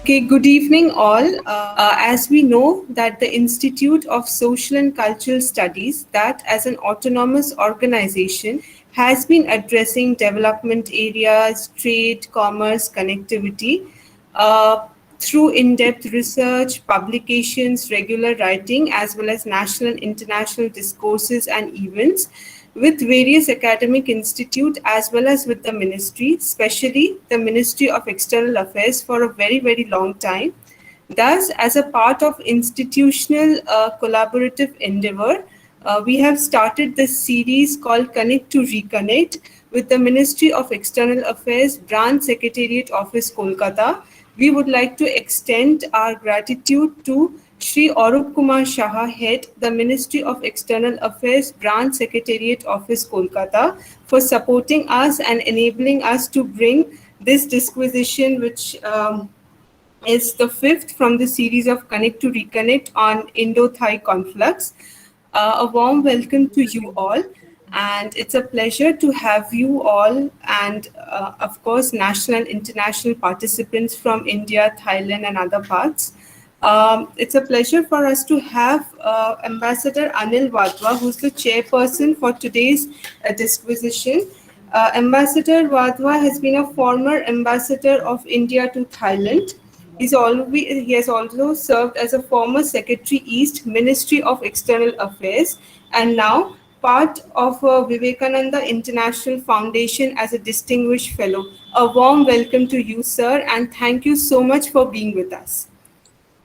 Okay, good evening all. As we know that the Institute of Social and Cultural Studies, that as an autonomous organization, has been addressing development areas, trade, commerce, connectivity through in-depth research, publications, regular writing, as well as national and international discourses and events with various academic institutes as well as with the ministry, especially the Ministry of External Affairs for a very, very long time. Thus, as a part of institutional collaborative endeavor, we have started this series called Connect to Reconnect with the Ministry of External Affairs Branch Secretariat Office, Kolkata. We would like to extend our gratitude to Shri Arup Kumar Shah, Head, the Ministry of External Affairs Branch Secretariat Office, Kolkata, for supporting us and enabling us to bring this disquisition, which is the fifth from the series of Connect to Reconnect on Indo-Thai Conflux. A warm welcome to you all, and it's a pleasure to have you all and, of course, national and international participants from India, Thailand, and other parts. It's a pleasure for us to have Ambassador Anil Wadhwa, who's the chairperson for today's disquisition. Ambassador Wadhwa has been a former ambassador of India to Thailand. He has also served as a former Secretary East Ministry of External Affairs and now part of Vivekananda International Foundation as a distinguished fellow. A warm welcome to you, sir, and thank you so much for being with us.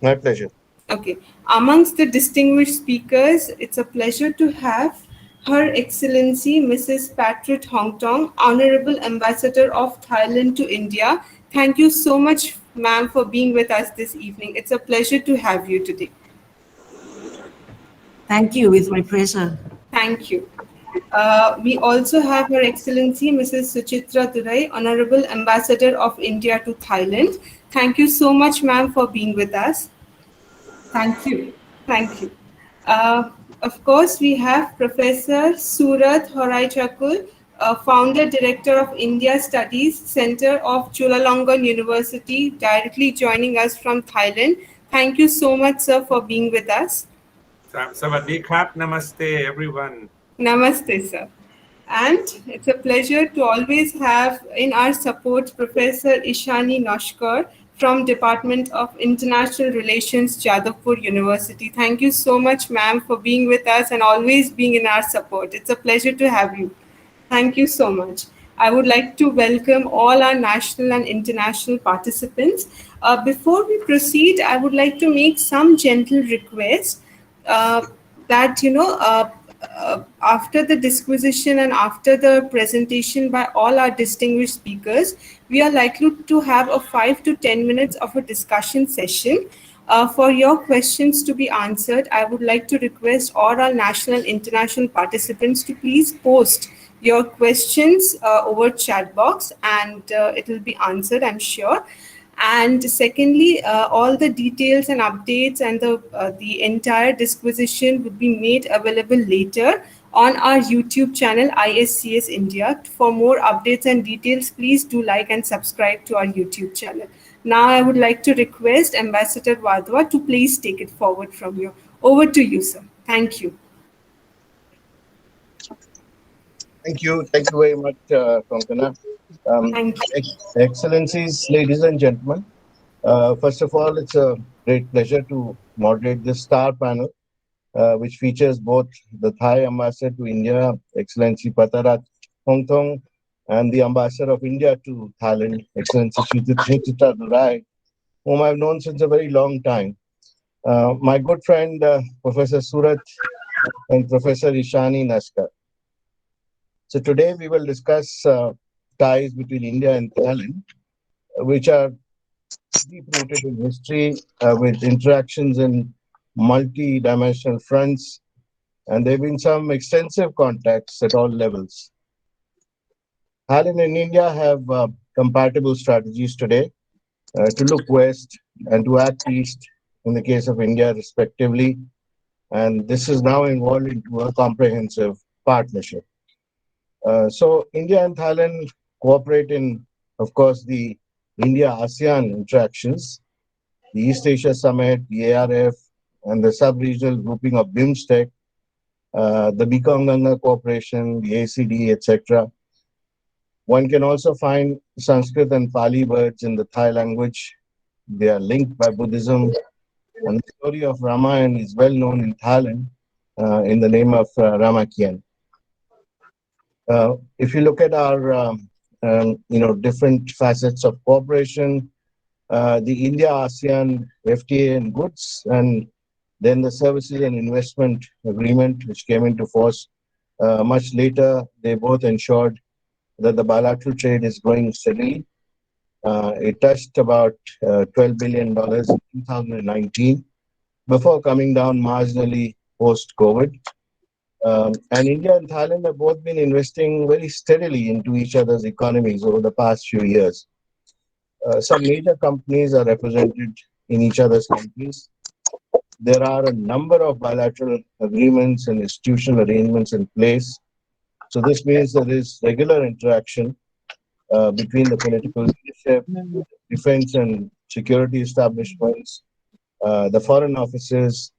My pleasure. Okay. Amongst the distinguished speakers, it's a pleasure to have Her Excellency Mrs. Pattarat Hongtong, Honorable Ambassador of Thailand to India. Thank you so much, ma'am, for being with us this evening. It's a pleasure to have you today. Thank you. It's my pleasure. Thank you. We also have Her Excellency Mrs. Suchitra Durai, Honorable Ambassador of India to Thailand. Thank you so much, ma'am, for being with us. Thank you. Thank you. Of course, we have Professor Surat Horachaikul, Founder Director of India Studies Center of Chulalongkorn University, directly joining us from Thailand. Thank you so much, sir, for being with us. Sawadee krap, namaste, everyone. Namaste, sir. And it's a pleasure to always have in our support Professor Ishani Naskar from Department of International Relations, Jadavpur University. Thank you so much, ma'am, for being with us and always being in our support. It's a pleasure to have you. Thank you so much. I would like to welcome all our national and international participants. Before we proceed, I would like to make some gentle requests that, after the disquisition and after the presentation by all our distinguished speakers, we are likely to have a 5 to 10 minutes of a discussion session. For your questions to be answered, I would like to request all our national and international participants to please post your questions over chat box and it will be answered, I'm sure. And secondly, all the details and updates and the entire disquisition would be made available later on our YouTube channel, ISCS India. For more updates and details, please do like and subscribe to our YouTube channel. Now, I would like to request Ambassador Wadhwa to please take it forward from here. Over to you, sir. Thank you. Thank you. Thank you very much, Konkana. Thank you. Excellencies, ladies and gentlemen, first of all, it's a great pleasure to moderate this star panel, which features both the Thai ambassador to India, Excellency Pattarat Hongtong, and the ambassador of India to Thailand, Excellency Suchitra Durai, whom I've known since a very long time. My good friend, Professor Surat, and Professor Ishani Naskar. So today we will discuss ties between India and Thailand, which are deep-rooted in history with interactions in multi-dimensional fronts, and there have been some extensive contacts at all levels. Thailand and India have compatible strategies today to look west and to act east in the case of India respectively, and this is now evolved into a comprehensive partnership. So India and Thailand cooperate in, of course, the India-ASEAN interactions, the East Asia Summit, the ARF, and the sub-regional grouping of BIMSTEC, the Mekong Ganga Cooperation, the ACD, etc. One can also find Sanskrit and Pali words in the Thai language. They are linked by Buddhism, and the story of Ramayana is well known in Thailand in the name of Ramakien. If you look at our different facets of cooperation, the India-ASEAN FTA and goods, and then the services and investment agreement, which came into force much later, they both ensured that the bilateral trade is growing steadily. It touched about $12 billion in 2019 before coming down marginally post-COVID. And India and Thailand have both been investing very steadily into each other's economies over the past few years. Some major companies are represented in each other's countries. There are a number of bilateral agreements and institutional arrangements in place. So this means there is regular interaction between the political leadership, defense and security establishments, the foreign offices,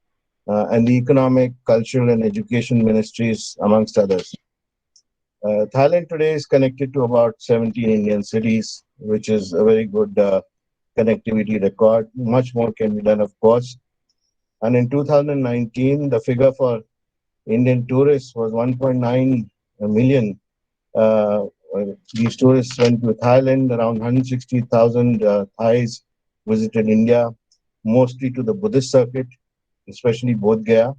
and the economic, cultural, and education ministries, amongst others. Thailand today is connected to about 17 Indian cities, which is a very good connectivity record. Much more can be done, of course. And in 2019, the figure for Indian tourists was 1.9 million. These tourists went to Thailand. Around 160,000 Thais visited India, mostly to the Buddhist circuit, especially Bodh Gaya,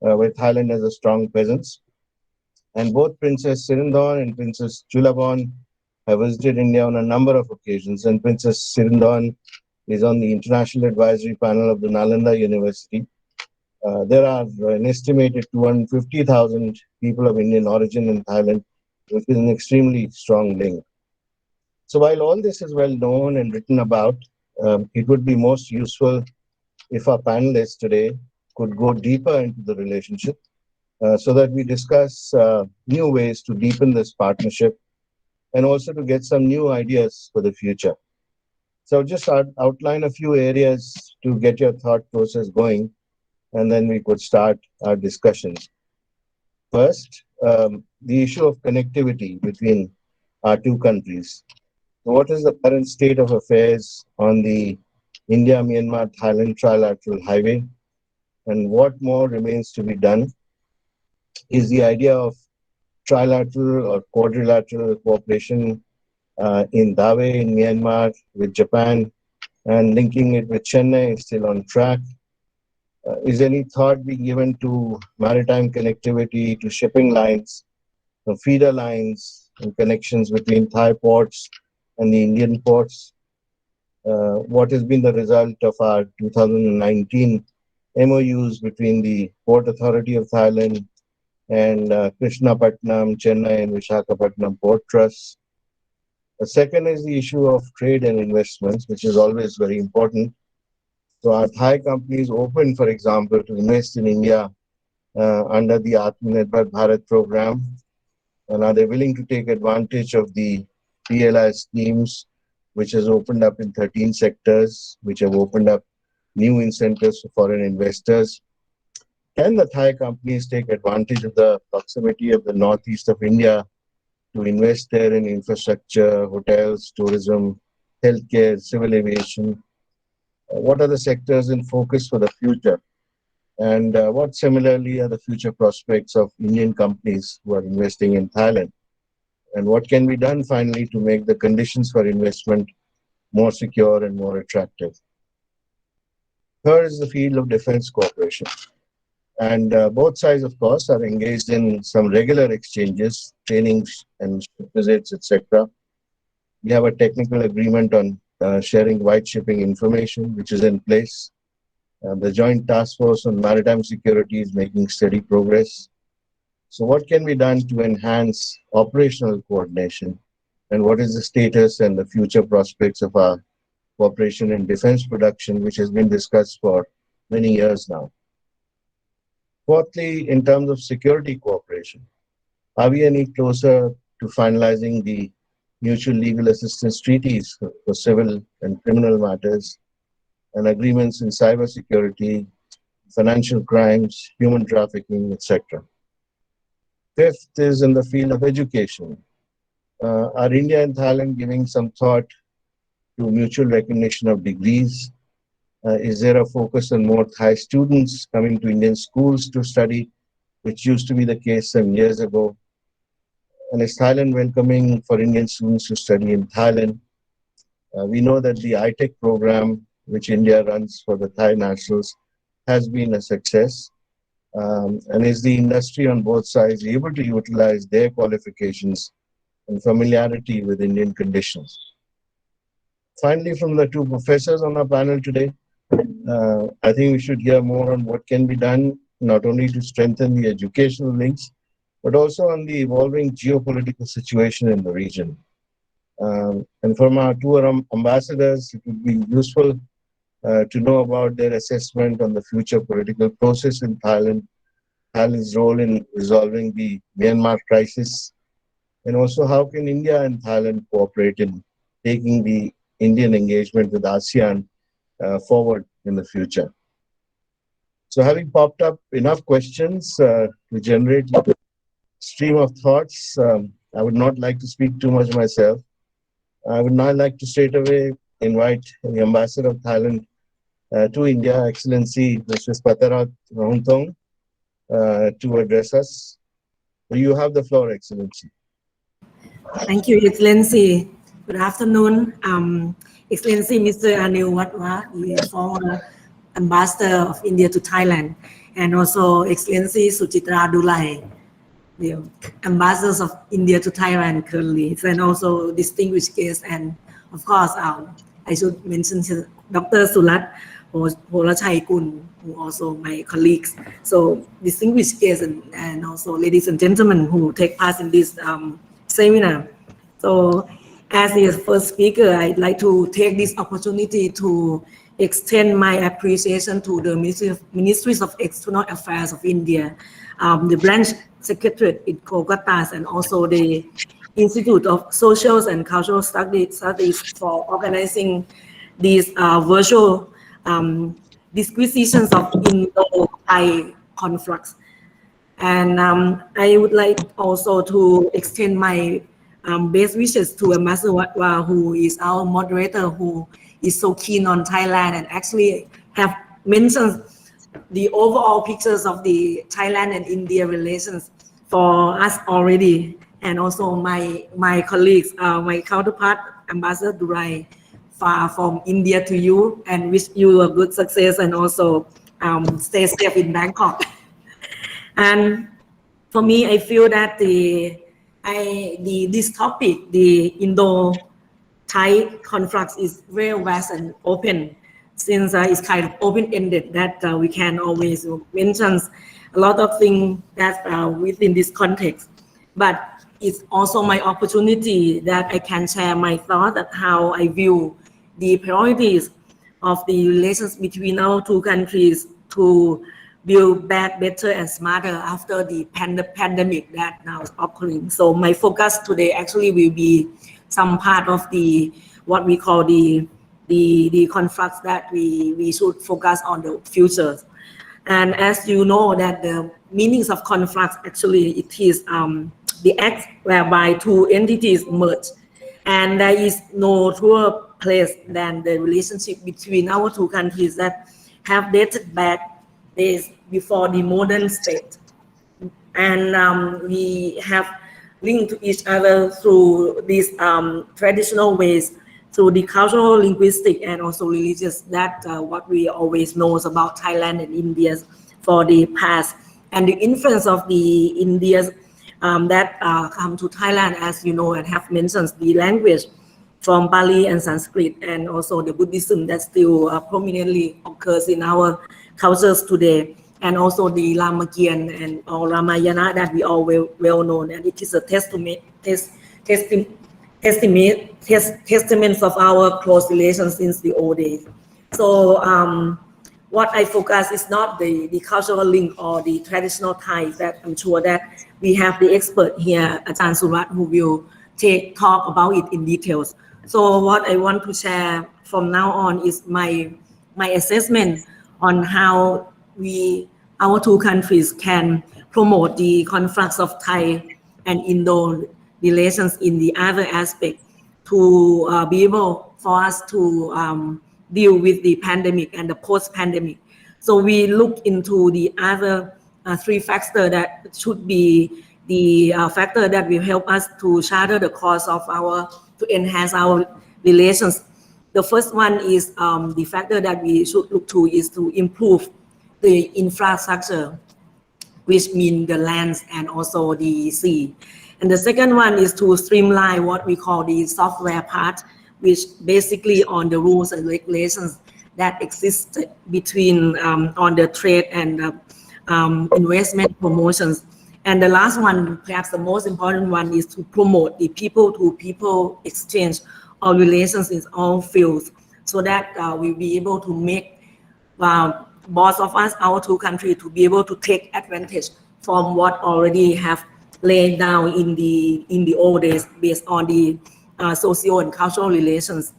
where Thailand has a strong presence. And both Princess Sirindorn and Princess Chulaborn have visited India on a number of occasions. And Princess Sirindorn is on the International Advisory Panel of the Nalanda University. There are an estimated 250,000 people of Indian origin in Thailand, which is an extremely strong link. So while all this is well known and written about, it would be most useful if our panelists today could go deeper into the relationship so that we discuss new ways to deepen this partnership and also to get some new ideas for the future. So just outline a few areas to get your thought process going, and then we could start our discussions. First, the issue of connectivity between our two countries. What is the current state of affairs on the India-Myanmar-Thailand trilateral highway, and what more remains to be done? Is the idea of trilateral or quadrilateral cooperation in Dawei in Myanmar with Japan and linking it with Chennai still on track? Is any thought being given to maritime connectivity, to shipping lines, feeder lines, and connections between Thai ports and the Indian ports? What has been the result of our 2019 MOUs between the Port Authority of Thailand and Krishnapatnam, Chennai, and Visakhapatnam Port Trusts? The second is the issue of trade and investments, which is always very important. So are Thai companies open, for example, to invest in India under the Atmanirbhar Bharat program? And are they willing to take advantage of the PLI schemes, which has opened up in 13 sectors, which have opened up new incentives for foreign investors? Can the Thai companies take advantage of the proximity of the northeast of India to invest there in infrastructure, hotels, tourism, healthcare, civil aviation? What are the sectors in focus for the future? And what similarly are the future prospects of Indian companies who are investing in Thailand? And what can be done finally to make the conditions for investment more secure and more attractive? Third is the field of defense cooperation. And both sides, of course, are engaged in some regular exchanges, trainings and visits, etc. We have a technical agreement on sharing white shipping information, which is in place. The Joint Task Force on Maritime Security is making steady progress. So what can be done to enhance operational coordination? And what is the status and the future prospects of our cooperation in defense production, which has been discussed for many years now? Fourthly, in terms of security cooperation, are we any closer to finalizing the mutual legal assistance treaties for civil and criminal matters? and agreements in cybersecurity, financial crimes, human trafficking, etc. Fifth is in the field of education. Are India and Thailand giving some thought to mutual recognition of degrees? Is there a focus on more Thai students coming to Indian schools to study, which used to be the case some years ago? And is Thailand welcoming for Indian students to study in Thailand? We know that the ITech program, which India runs for the Thai nationals, has been a success. And is the industry on both sides able to utilize their qualifications and familiarity with Indian conditions? Finally, from the two professors on our panel today, I think we should hear more on what can be done, not only to strengthen the educational links, but also on the evolving geopolitical situation in the region. And from our two ambassadors, it would be useful to know about their assessment on the future political process in Thailand, Thailand's role in resolving the Myanmar crisis, and also how can India and Thailand cooperate in taking the Indian engagement with ASEAN forward in the future. So having popped up enough questions to generate a stream of thoughts, I would not like to speak too much myself. I would now like to straight away invite the Ambassador of Thailand to India, Excellency Mr. Pattarat Hongtong, to address us. You have the floor, Excellency. Thank you, Excellency. Good afternoon. Excellency Mr. Anil Wadhwa, the former Ambassador of India to Thailand, and also Excellency Suchitra Durai, the Ambassadors of India to Thailand currently, and also distinguished guests, and of course, I should mention Dr. Surat, Horachaikul, who also my colleagues. So distinguished guests and also ladies and gentlemen who take part in this seminar. So as the first speaker, I'd like to take this opportunity to extend my appreciation to the Ministries of External Affairs of India, the branch secretariat in Kolkata, and also the Institute of Social and Cultural Studies for organizing these virtual disquisitions of Indo-Thai Conflux. And I would like also to extend my best wishes to Ambassador Wadhwa, who is our moderator, who is so keen on Thailand and actually have mentioned the overall pictures of the Thailand and India relations for us already. And also my colleagues, my counterpart, Ambassador Durai, far from India to you, and wish you a good success and also stay safe in Bangkok. And for me, I feel that this topic, the Indo-Thai conflux, is very vast and open, since it's kind of open-ended, that we can always mention a lot of things that are within this context. But it's also my opportunity that I can share my thoughts of how I view the priorities of the relations between our two countries to build back better and smarter after the pandemic that now is occurring. So my focus today actually will be some part of what we call the conflicts that we should focus on the future. And as you know, that the meanings of conflicts actually, it is the act whereby two entities merge, and there is no truer place than the relationship between our two countries that have dated back days before the modern state. And we have linked to each other through these traditional ways, through the cultural, linguistic, and also religious, that what we always know about Thailand and India for the past. And the influence of the Indians that come to Thailand, as you know, and have mentioned the language from Pali and Sanskrit, and also the Buddhism that still prominently occurs in our cultures today, and also the Lamakian and or Ramayana that we all well known, and it is a testaments of our close relations since the old days. So what I focus is not the cultural link or the traditional ties, that I'm sure that we have the expert here, Ajahn Surat, who will talk about it in details. So what I want to share from now on is my my assessment on how our two countries can promote the conflux of Thai and Indo relations in the other aspect to be able for us to deal with the pandemic and the post-pandemic. So we look into the other three factors that should be the factor that will help us to charter the course of to enhance our relations. The first one is the factor that we should look to is to improve the infrastructure, which means the lands and also the sea. And the second one is to streamline what we call the software part, which basically on the rules and regulations that exist between on the trade and investment promotions. And the last one, perhaps the most important one, is to promote the people-to-people exchange or relations in all fields, so that we'll be able to make both of us, our two countries, to be able to take advantage from what already have laid down in the old days based on the socio and cultural relations.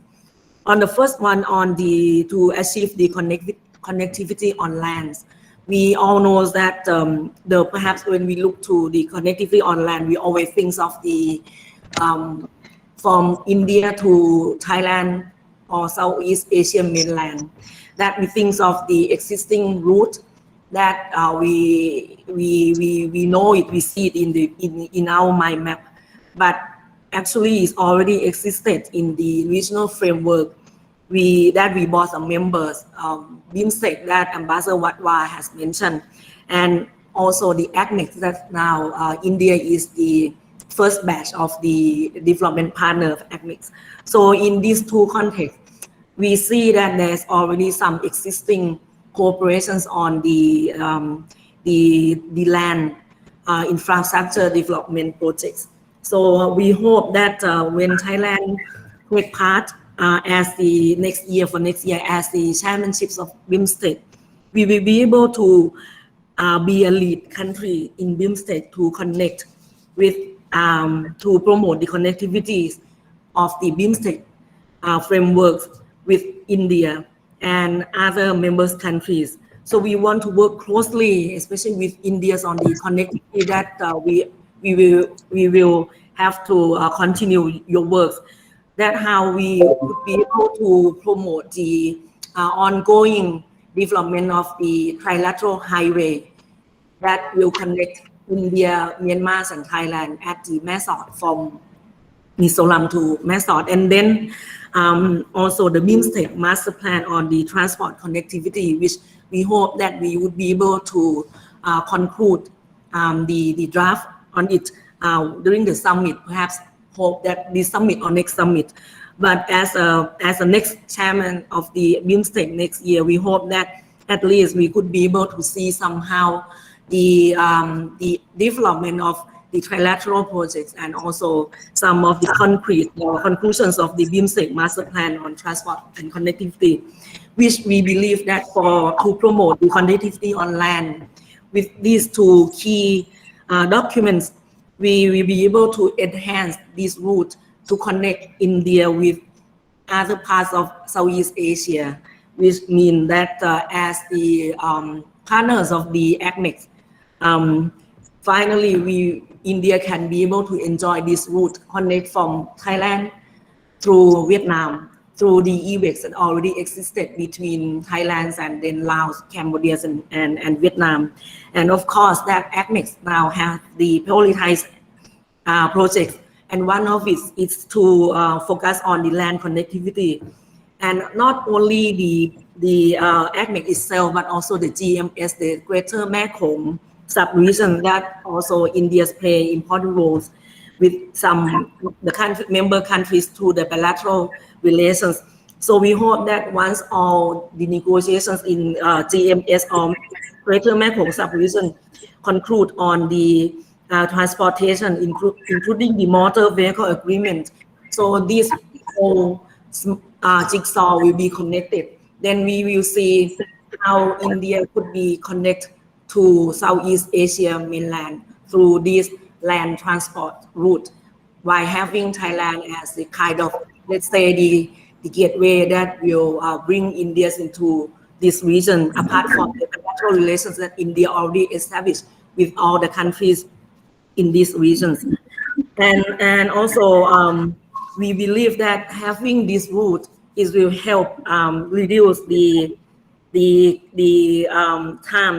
On the first one, to achieve the connectivity on lands, we all know that perhaps when we look to the connectivity on land, we always think of the from India to Thailand or Southeast Asian mainland, that we think of the existing route that we know it, we see it in our mind map, but actually it's already existed in the regional framework that we both are members, BIMSTEC that Ambassador Wadhwa has mentioned, and also the ACMEX that now India is the first batch of the development partner of ACMEX. So in these two contexts, we see that there's already some existing cooperations on the land infrastructure development projects. So we hope that when Thailand take part as the next year as the chairmanships of BIMSTEC, we will be able to be a lead country in BIMSTEC to connect with to promote the connectivities of the BIMSTEC frameworks with India and other members countries. So we want to work closely, especially with India, on the connectivity that we will have to continue your work. That how we would be able to promote the ongoing development of the trilateral highway that will connect India, Myanmar, and Thailand at the Mesot from Mizoram to Mesot, and then also the BIMSTEC master plan on the transport connectivity, which we hope that we would be able to conclude the draft on it during the summit. Perhaps hope that this summit or next summit. But as a next chairman of the BIMSTEC next year, we hope that at least we could be able to see somehow the development of the trilateral projects and also some of the concrete conclusions of the BIMSTEC master plan on transport and connectivity, which we believe that to promote the connectivity on land with these two key documents, we will be able to enhance this route to connect India with other parts of Southeast Asia, which means that as the partners of the ACMEX, finally India can be able to enjoy this route, connect from Thailand through Vietnam, through the e-ways that already existed between Thailand and then Laos, Cambodia, and Vietnam. And of course, that ACMEX now has the prioritized projects, and one of it is to focus on the land connectivity. And not only the ACMEX itself, but also the GMS, the Greater Mekong sub-region, that also India's play important roles with some the member countries through the bilateral relations. So we hope that once all the negotiations in GMS or Greater Mekong sub-region conclude on the transportation, including the motor vehicle agreement, so this whole jigsaw will be connected. Then we will see how India could be connected to Southeast Asia mainland through this land transport route, while having Thailand as the kind of, let's say, the gateway that will bring Indians into this region, apart from the bilateral relations that India already established with all the countries in these regions. And also we believe that having this route will help reduce the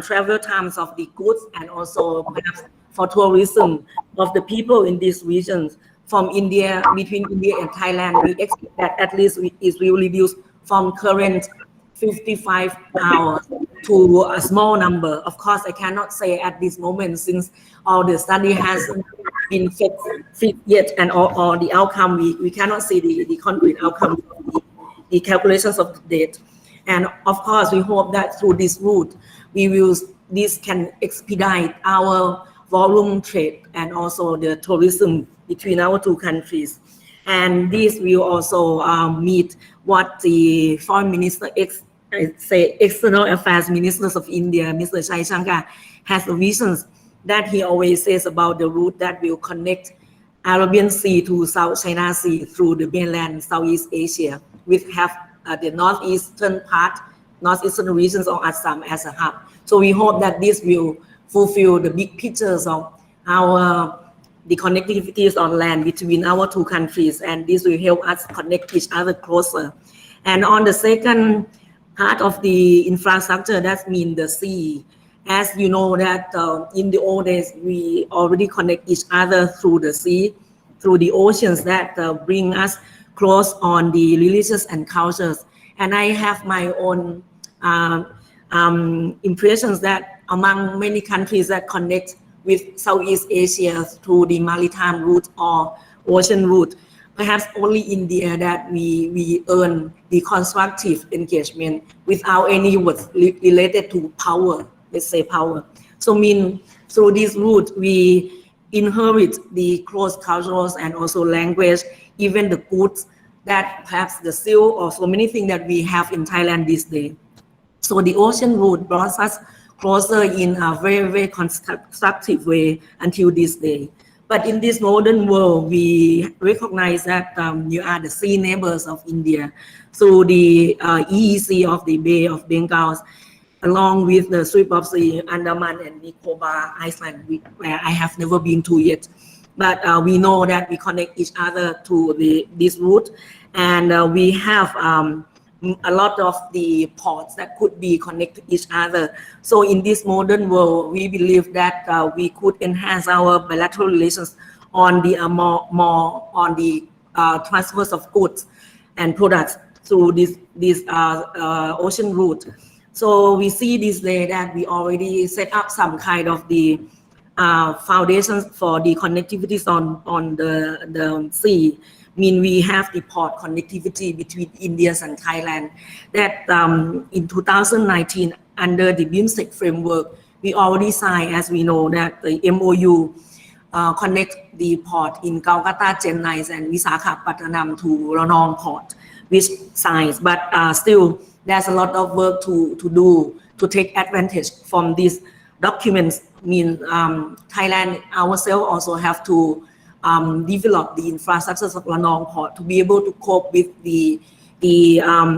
travel times of the goods, and also perhaps for tourism of the people in these regions. From India, between India and Thailand, we expect that at least it will reduce from current 55 hours to a small number. Of course, I cannot say at this moment, since all the study hasn't been fit yet, and or the outcome, we cannot see the concrete outcome of the calculations of the date. And of course, we hope that through this route, this can expedite our volume trade and also the tourism between our two countries. And this will also meet what the Foreign Minister, External Affairs Ministers of India, Mr. Chai Shankar, has the visions that he always says about the route that will connect Arabian Sea to South China Sea through the mainland Southeast Asia, which have the northeastern regions of Assam as a hub. So we hope that this will fulfill the big pictures of the connectivities on land between our two countries, and this will help us connect each other closer. And on the second part of the infrastructure, that means the sea. As you know that in the old days, we already connect each other through the sea, through the oceans that bring us close on the religious and cultures. And I have my own impressions that among many countries that connect with Southeast Asia through the maritime route or ocean route, perhaps only India that we earn the constructive engagement without any words related to power, let's say power. So through this route, we inherit the close cultures and also language, even the goods that perhaps the silk or so many things that we have in Thailand this day. So the ocean route brought us closer in a very, very constructive way until this day. But in this modern world, we recognize that you are the sea neighbors of India through the EEZ of the Bay of Bengal, along with the Strip of Sea, Andaman and Nicobar Island, where I have never been to yet. But we know that we connect each other to this route, and we have a lot of the ports that could be connected to each other. So in this modern world, we believe that we could enhance our bilateral relations on the more on the transfers of goods and products through this ocean route. So we see this day that we already set up some kind of the foundations for the connectivities on the sea. We have the port connectivity between India and Thailand that in 2019 under the BIMSTEC framework, we already signed, as we know, that the MOU connect the port in Kolkata, Chennai and Visakhapatnam to Ranong port, which signs, but still there's a lot of work to do to take advantage from these documents. Thailand ourselves also have to develop the infrastructures of Ranong port to be able to cope with the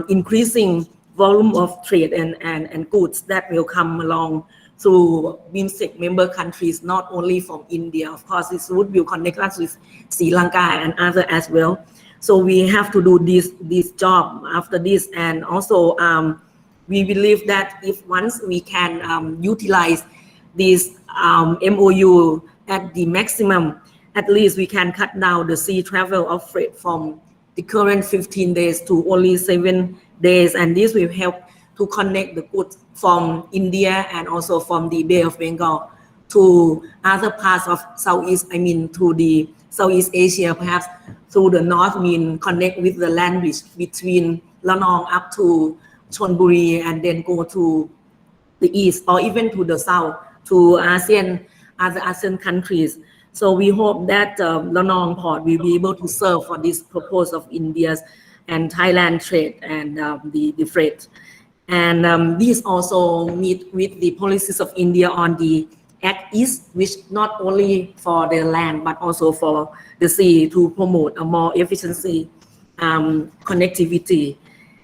increasing volume of trade and goods that will come along through BIMSTEC member countries, not only from India. Of course, this route will connect us with Sri Lanka and other as well. So we have to do this job after this, and also we believe that if once we can utilize this MOU at the maximum, at least we can cut down the sea travel of freight from the current 15 days to only 7 days, and this will help to connect the goods from India and also from the Bay of Bengal to other parts of to the Southeast Asia, perhaps through the north, connect with the land bridge between Ranong up to Chonburi and then go to the east or even to the south to other ASEAN countries. So we hope that Ranong port will be able to serve for this purpose of India's and Thailand trade and the freight. And these also meet with the policies of India on the Act East, which not only for the land but also for the sea to promote a more efficiency connectivity.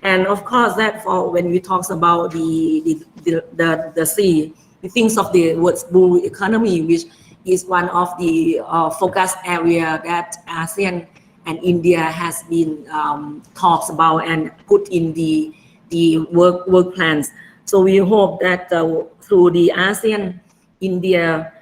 And of course, that for when we talk about the sea, we think of the word blue economy, which is one of the focus area that ASEAN and India has been talks about and put in the work plans. So we hope that through the ASEAN India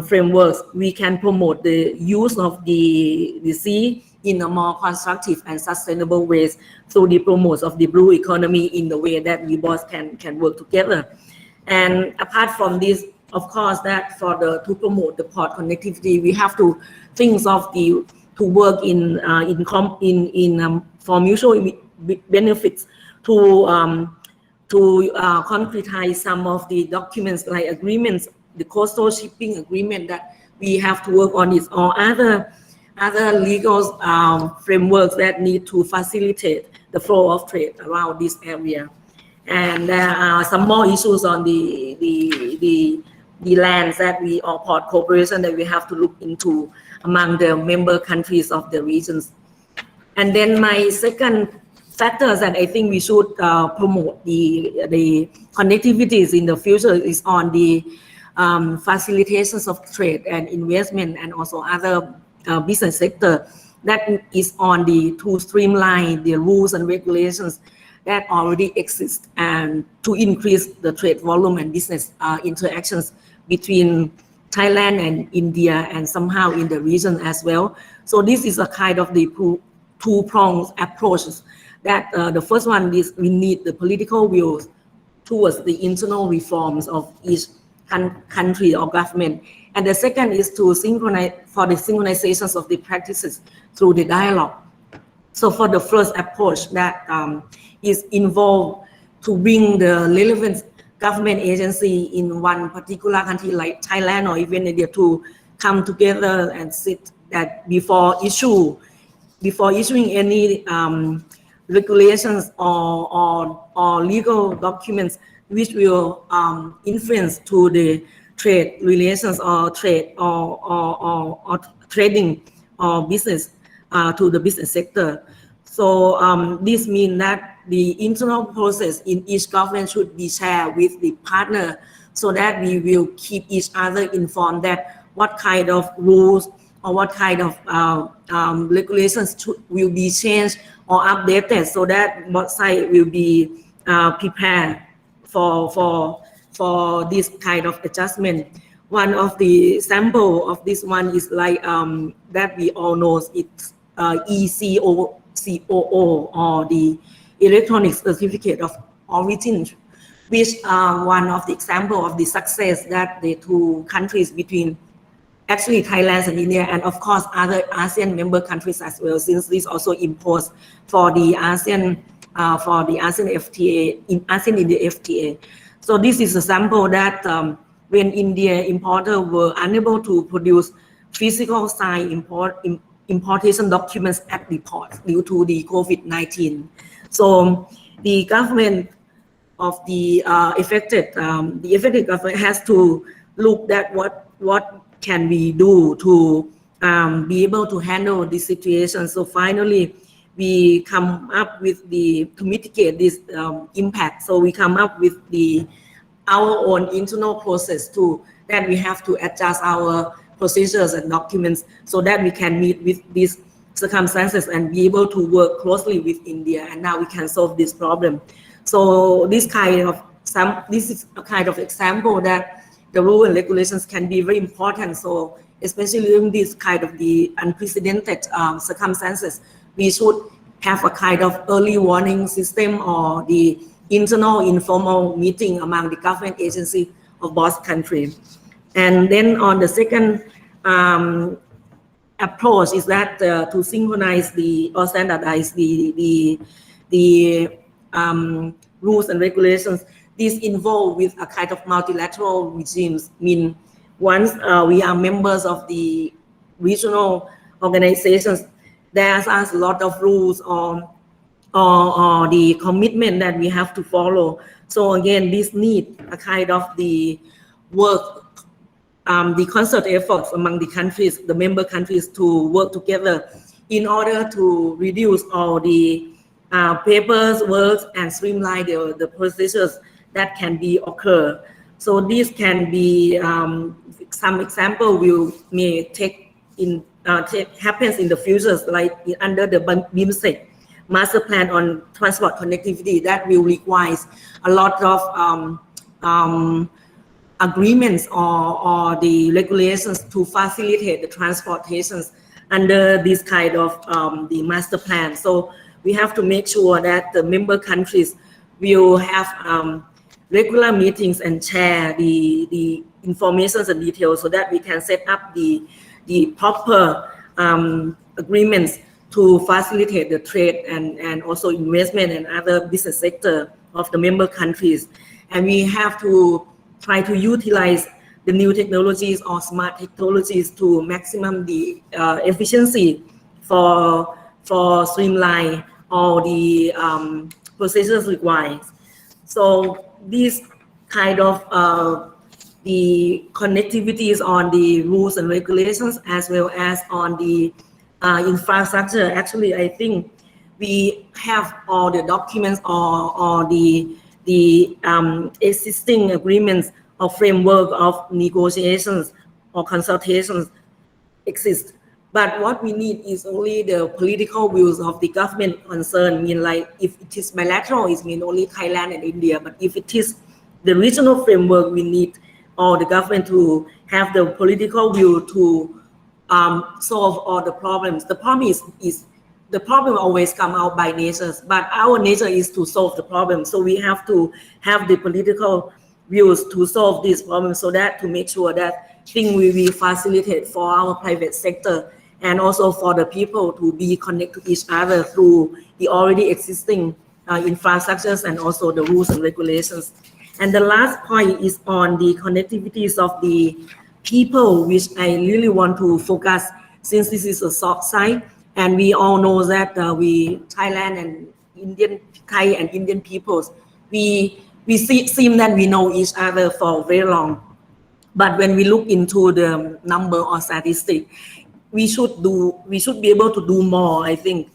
frameworks, we can promote the use of the sea in a more constructive and sustainable ways through the promotion of the blue economy in the way that we both can work together. And apart from this, of course, that to promote the port connectivity, we have to think of to work for mutual benefits to concretize some of the documents like agreements, the coastal shipping agreement that we have to work on it, or other legal frameworks that need to facilitate the flow of trade around this area. And there are some more issues on the lands that or port cooperation that we have to look into among the member countries of the regions. And then my second factors that I think we should promote the connectivities in the future is on the facilitations of trade and investment, and also other business sector that is on to streamline the rules and regulations that already exist and to increase the trade volume and business interactions between Thailand and India and somehow in the region as well. So this is a kind of the two-pronged approaches that the first one is we need the political will towards the internal reforms of each country or government. And the second is to synchronize for the synchronizations of the practices through the dialogue. So for the first approach that is involved to bring the relevant government agency in one particular country like Thailand or even India to come together and sit that before issuing any regulations or legal documents which will influence to the trade relations or trade or trading or business to the business sector. So this means that the internal process in each government should be shared with the partner so that we will keep each other informed that what kind of rules or what kind of regulations will be changed or updated so that both sides will be prepared for this kind of adjustment. One of the sample of this one is like that we all know it's ECOO or the Electronic Certificate of Origin, which are one of the example of the success that the two countries between actually Thailand and India, and of course other ASEAN member countries as well, since this also imposed for the ASEAN FTA in ASEAN India FTA. So this is a sample that when India importers were unable to produce physical signed importation documents at the port due to the COVID-19. So the government of the affected government has to look at what can we do to be able to handle this situation. So finally, we come up with to mitigate this impact. So we come up with our own internal process that we have to adjust our procedures and documents so that we can meet with these circumstances and be able to work closely with India. And now we can solve this problem. So this is a kind of example that the rule and regulations can be very important. So especially during this kind of the unprecedented circumstances, we should have a kind of early warning system or the internal informal meeting among the government agency of both countries. And then on the second approach is that to synchronize or standardize the rules and regulations. This involved with a kind of multilateral regimes. Mean once we are members of the regional organizations, there's a lot of rules or the commitment that we have to follow. So again, this need a kind of the work, the concert efforts among the countries, the member countries to work together in order to reduce all the papers, works, and streamline the procedures that can be occur. So this can be some example may take in happens in the future, like under the BIMSTEC master plan on transport connectivity, that will require a lot of agreements or the regulations to facilitate the transportations under this kind of the master plan. So we have to make sure that the member countries will have regular meetings and share the information and details so that we can set up the proper agreements to facilitate the trade and also investment and other business sector of the member countries. And we have to try to utilize the new technologies or smart technologies to maximum the efficiency for streamline all the procedures required. So these kind of the connectivities on the rules and regulations as well as on the infrastructure. Actually, I think we have all the documents or the existing agreements or framework of negotiations or consultations exist. But what we need is only the political views of the government concerned. I mean, like if it is bilateral, it means only Thailand and India. But if it is the regional framework, we need all the government to have the political will to solve all the problems. The problem is the problem always come out by nature, but our nature is to solve the problem. So we have to have the political views to solve this problem, so that to make sure that things will be facilitated for our private sector and also for the people to be connected to each other through the already existing infrastructures and also the rules and regulations. And the last point is on the connectivities of the people, which I really want to focus, since this is a soft side, and we all know that Thailand and Thai and Indian peoples, we seem that we know each other for very long. But when we look into the number or statistic, we should be able to do more, I think.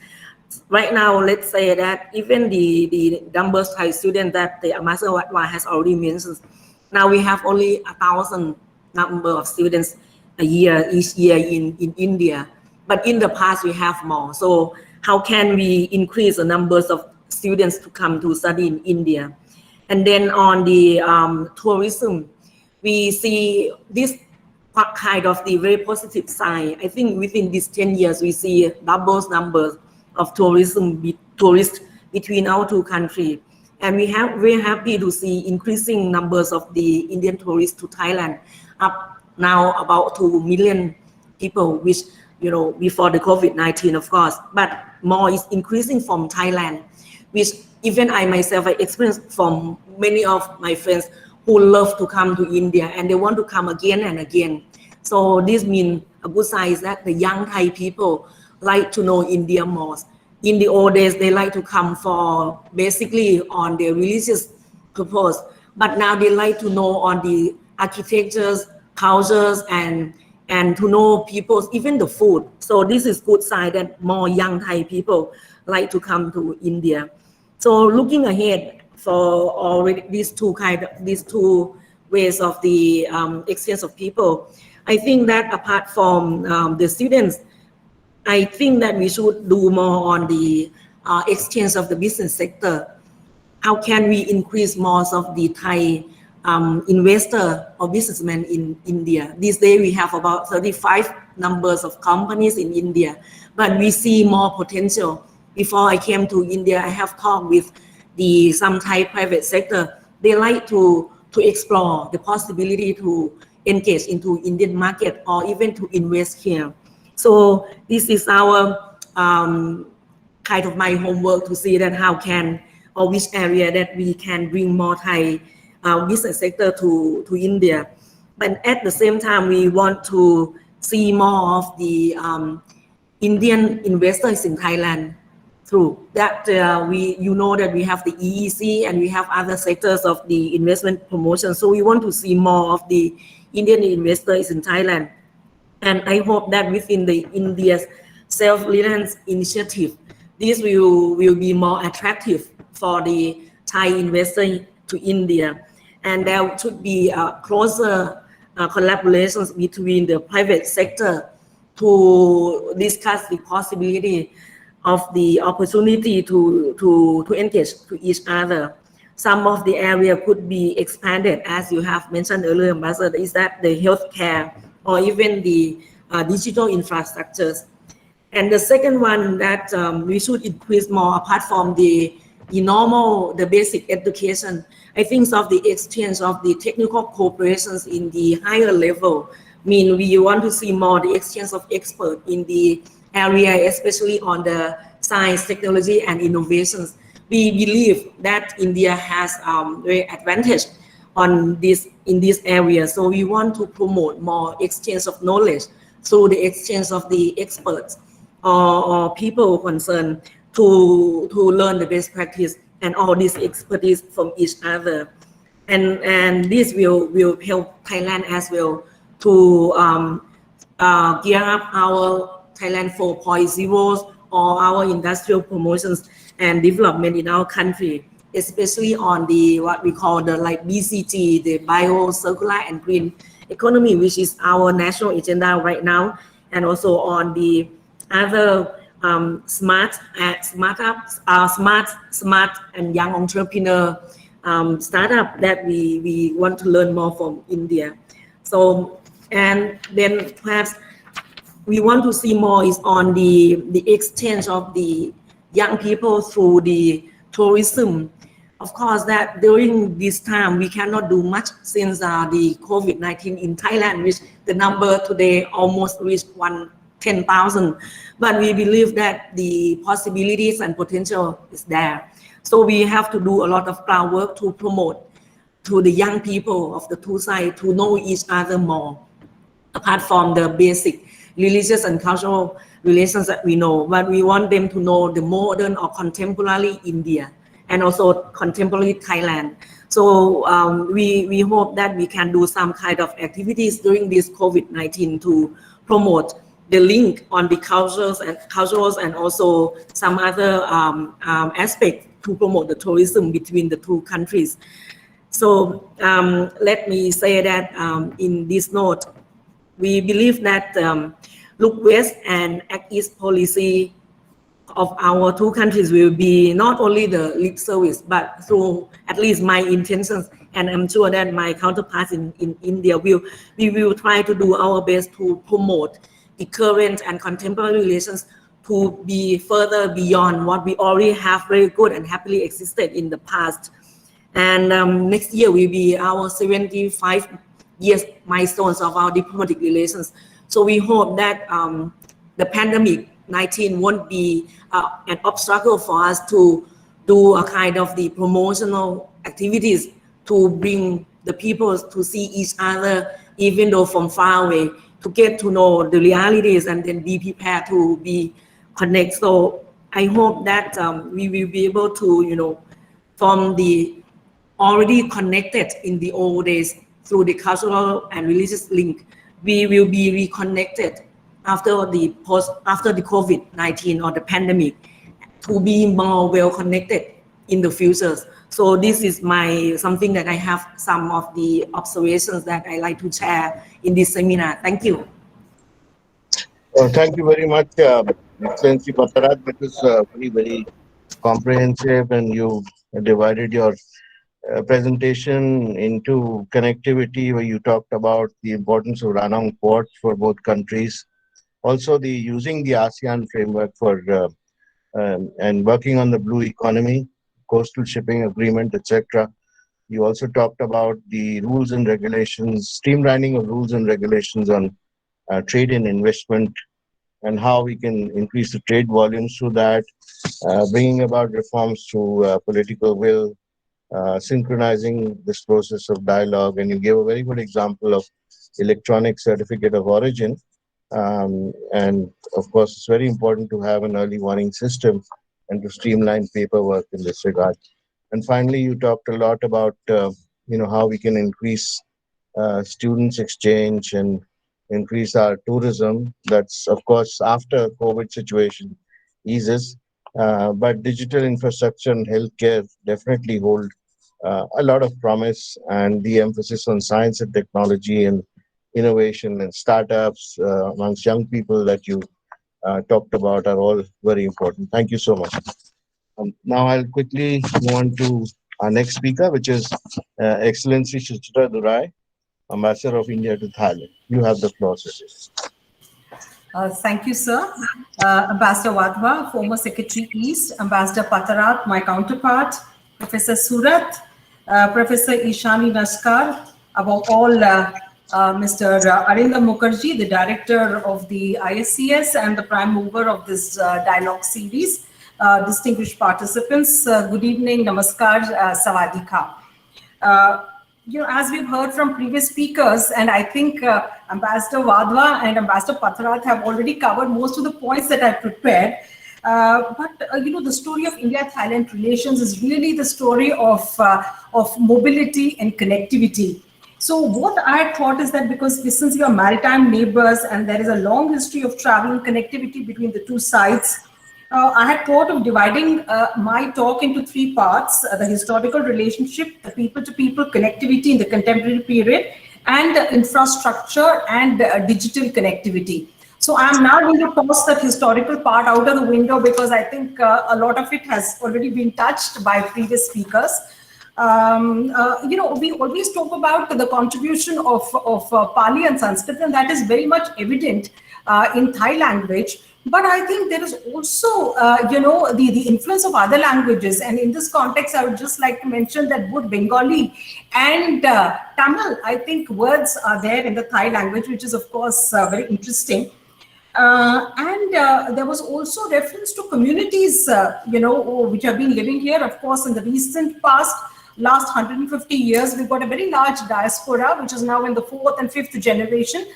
Right now, let's say that even the numbers Thai students that the Master Wadhwa has already mentioned, now we have only 1,000 number of students each year in India. But in the past, we have more. So how can we increase the numbers of students to come to study in India? And then on the tourism, we see this kind of the very positive side. I think within these 10 years, we see double numbers of tourists between our two countries. And we're happy to see increasing numbers of the Indian tourists to Thailand, up now about 2 million people, which, you know, before the COVID-19, of course, but more is increasing from Thailand, which even I myself, I experienced from many of my friends who love to come to India and they want to come again and again. So this means a good sign is that the young Thai people like to know India more. In the old days, they like to come for basically on their religious purpose, but now they like to know on the architectures, cultures, and to know people, even the food. So this is good sign that more young Thai people like to come to India. So looking ahead for already these two ways of the exchange of people, I think that apart from the students, I think that we should do more on the exchange of the business sector. How can we increase more of the Thai investor or businessmen in India? These days we have about 35 numbers of companies in India, but we see more potential. Before I came to India, I have talked with some Thai private sector. They like to explore the possibility to engage into Indian market or even to invest here. So this is our kind of my homework to see that how can or which area that we can bring more Thai business sector to India. But at the same time, we want to see more of the Indian investors in Thailand through that. You know that we have the EEC and we have other sectors of the investment promotion. So we want to see more of the Indian investors in Thailand. And I hope that within the India's self-reliance initiative. This will be more attractive for the Thai investor to India, and there should be closer collaborations between the private sector to discuss the possibility of the opportunity to engage to each other. Some of the area could be expanded, as you have mentioned earlier, Ambassador, is that the healthcare or even the digital infrastructures. And the second one that we should increase more, apart from the normal, the basic education, I think of the exchange of the technical cooperations in the higher level. I mean, we want to see more the exchange of experts in the area, especially on the science, technology, and innovations. We believe that India has very advantage on this in this area. So we want to promote more exchange of knowledge through the exchange of the experts or people concerned to learn the best practice and all this expertise from each other. And this will help Thailand as well to gear up our Thailand 4.0 or our industrial promotions and development in our country, especially on the what we call the like BCG, the bio, circular and green economy, which is our national agenda right now, and also on the other smart and young entrepreneur startup that we want to learn more from India. So, and then perhaps we want to see more is on the exchange of the young people through the tourism. Of course, that during this time we cannot do much since the COVID-19 in Thailand, which the number today almost reached 10,000. But we believe that the possibilities and potential is there. So we have to do a lot of groundwork to promote to the young people of the two sides to know each other more, apart from the basic religious and cultural relations that we know, but we want them to know the modern or contemporary India and also contemporary Thailand. So we hope that we can do some kind of activities during this COVID-19 to promote the link on the cultures and also some other aspects to promote the tourism between the two countries. So let me say that in this note, we believe that look west and act east policy of our two countries will be not only the lip service, but through at least my intentions, and I'm sure that my counterparts in India we will try to do our best to promote the current and contemporary relations to be further beyond what we already have very good and happily existed in the past. And next year will be our 75 years milestones of our diplomatic relations. So we hope that the pandemic-19 won't be an obstacle for us to do a kind of the promotional activities to bring the people to see each other, even though from far away, to get to know the realities and then be prepared to be connect. So I hope that we will be able to, from the already connected in the old days through the cultural and religious link, we will be reconnected after the COVID-19 or the pandemic to be more well connected in the future. So this is something that I have some of the observations that I like to share in this seminar. Thank you. Thank you very much, Excellency Pattarat. That was very, very comprehensive, and you divided your presentation into connectivity, where you talked about the importance of Ranong Port for both countries, also using the ASEAN framework for and working on the blue economy, coastal shipping agreement, etc. You also talked about the rules and regulations, streamlining of rules and regulations on trade and investment, and how we can increase the trade volumes through that, bringing about reforms through political will, synchronizing this process of dialogue. And you gave a very good example of electronic certificate of origin. And of course, it's very important to have an early warning system and to streamline paperwork in this regard. And finally, you talked a lot about how we can increase students exchange and increase our tourism. That's, of course, after COVID situation eases. But digital infrastructure and healthcare definitely hold a lot of promise, and the emphasis on science and technology and innovation and startups amongst young people that you talked about are all very important. Thank you so much. Now I'll quickly move on to our next speaker, which is Excellency Suchitra Durai, Ambassador of India to Thailand. You have the floor, sir. Thank you, sir. Ambassador Wadhwa, former Secretary East, Ambassador Pattarat, my counterpart, Professor Surat, Professor Ishani Naskar, above all, Mr. Arindam Mukherjee, the director of the ISCS and the prime mover of this dialogue series, distinguished participants, good evening, namaskar, sawadee ka. As we've heard from previous speakers, and I think Ambassador Wadhwa and Ambassador Pattarat have already covered most of the points that I've prepared. But the story of India-Thailand relations is really the story of mobility and connectivity. So what I thought is that because since we are maritime neighbors and there is a long history of travel and connectivity between the two sides, I had thought of dividing my talk into three parts: the historical relationship, the people-to-people connectivity in the contemporary period, and infrastructure and digital connectivity. So I'm now going to toss that historical part out of the window because I think a lot of it has already been touched by previous speakers. We always talk about the contribution of Pali and Sanskrit, and that is very much evident in Thai language. But I think there is also, the influence of other languages. And in this context, I would just like to mention that both Bengali and Tamil, I think words are there in the Thai language, which is, of course, very interesting. There was also reference to communities, which have been living here. Of course, in the recent past, last 150 years, we've got a very large diaspora, which is now in the 4th and 5th generation,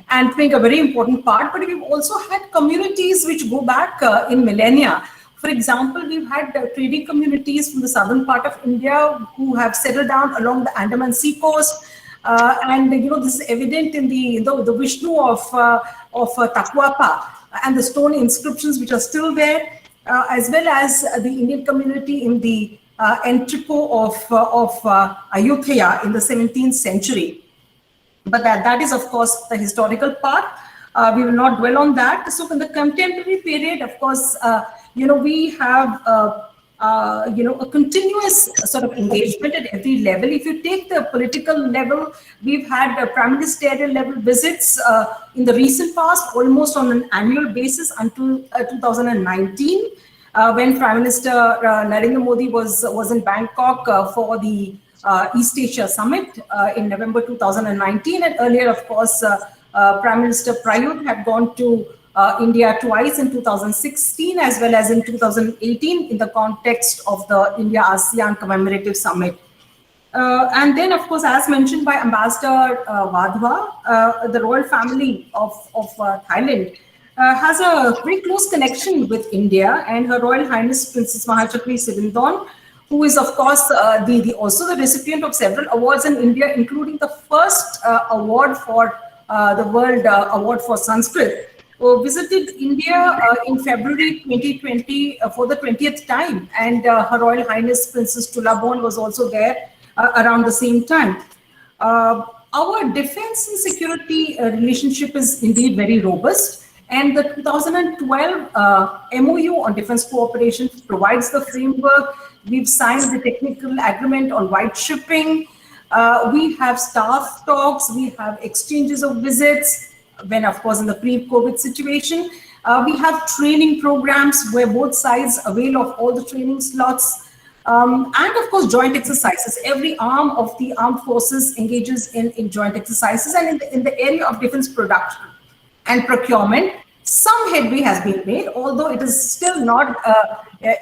and playing a very important part. But we've also had communities which go back in millennia. For example, we've had trading communities from the southern part of India who have settled down along the Andaman Sea coast. This is evident in the Vishnu of Takwapa and the stone inscriptions which are still there, as well as the Indian community in the entrepot of Ayutthaya in the 17th century. But that is, of course, the historical part. We will not dwell on that. So in the contemporary period, of course, we have a continuous sort of engagement at every level. If you take the political level, we've had prime ministerial level visits in the recent past, almost on an annual basis until 2019, when Prime Minister Narendra Modi was in Bangkok for the East Asia Summit in November 2019. And earlier, of course, Prime Minister Prayut had gone to India twice in 2016 as well as in 2018 in the context of the India-ASEAN Commemorative Summit. And then, of course, as mentioned by Ambassador Wadhwa, the royal family of Thailand has a very close connection with India, and Her Royal Highness Princess Mahachakri Sivindon, who is, of course, also the recipient of several awards in India, including the first award for the World Award for Sanskrit, visited India in February 2020 for the 20th time, and Her Royal Highness Princess Chulalongkorn was also there around the same time. Our defense and security relationship is indeed very robust, and the 2012 MOU on defense cooperation provides the framework. We've signed the technical agreement on white shipping. We have staff talks. We have exchanges of visits. When, of course, in the pre-COVID situation, we have training programs where both sides avail of all the training slots. And, of course, joint exercises. Every arm of the armed forces engages in joint exercises. And in the area of defense production and procurement, some headway has been made, although it is still not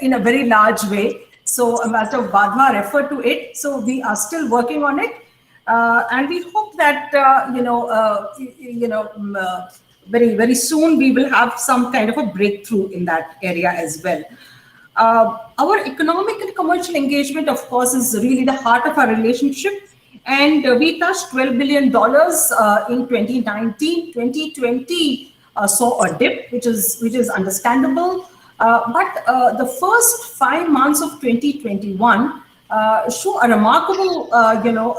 in a very large way. So Ambassador Wadhwa referred to it. So we are still working on it. And we hope that, very, very soon we will have some kind of a breakthrough in that area as well. Our economic and commercial engagement, of course, is really the heart of our relationship. And we touched $12 billion in 2019. 2020 saw a dip, which is understandable. But the first 5 months of 2021 show a remarkable,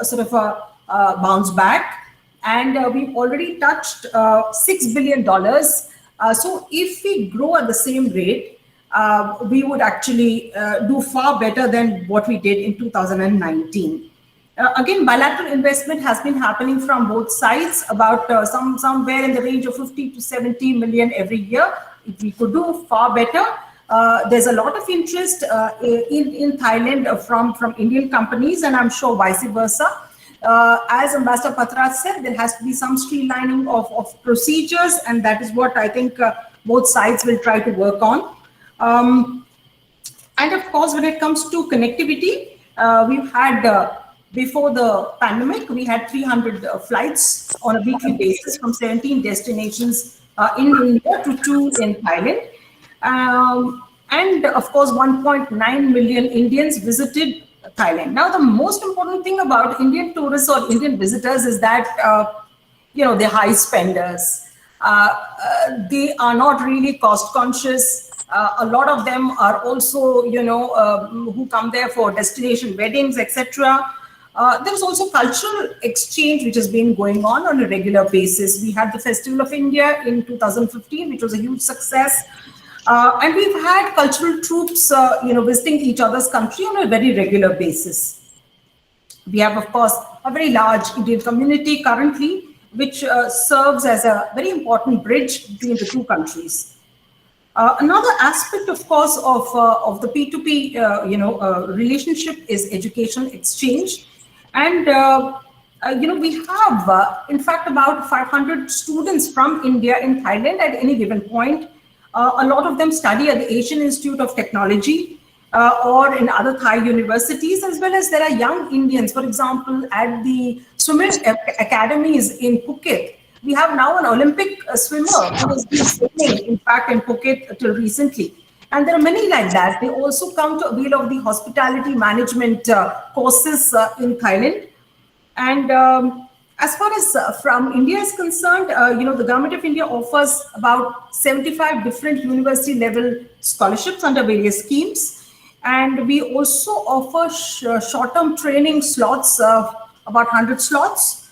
sort of a bounce back, and we've already touched $6 billion. So if we grow at the same rate, we would actually do far better than what we did in 2019. Again, bilateral investment has been happening from both sides, about somewhere in the range of 50 to 70 million every year. If we could do far better. There's a lot of interest in Thailand from Indian companies, and I'm sure vice versa. As Ambassador Pattarat said, there has to be some streamlining of procedures, and that is what I think both sides will try to work on. And of course, when it comes to connectivity, we've had, before the pandemic, we had 300 flights on a weekly basis from 17 destinations in India to 2 in Thailand. And of course, 1.9 million Indians visited Thailand. Now, the most important thing about Indian tourists or Indian visitors is that, they're high spenders. They are not really cost conscious. A lot of them are also, who come there for destination weddings, etc. There's also cultural exchange, which has been going on a regular basis. We had the Festival of India in 2015, which was a huge success. And we've had cultural troops, visiting each other's country on a very regular basis. We have, of course, a very large Indian community currently, which serves as a very important bridge between the two countries. Another aspect, of course, of the P2P, relationship is education exchange. And, we have, in fact, about 500 students from India in Thailand at any given point. A lot of them study at the Asian Institute of Technology or in other Thai universities, as well as there are young Indians, for example, at the swimming academies in Phuket. We have now an Olympic swimmer who has been swimming, in fact, in Phuket till recently. And there are many like that. They also come to avail of the hospitality management courses in Thailand. And as far as from India is concerned, the government of India offers about 75 different university level scholarships under various schemes. And we also offer short-term training slots, about 100 slots.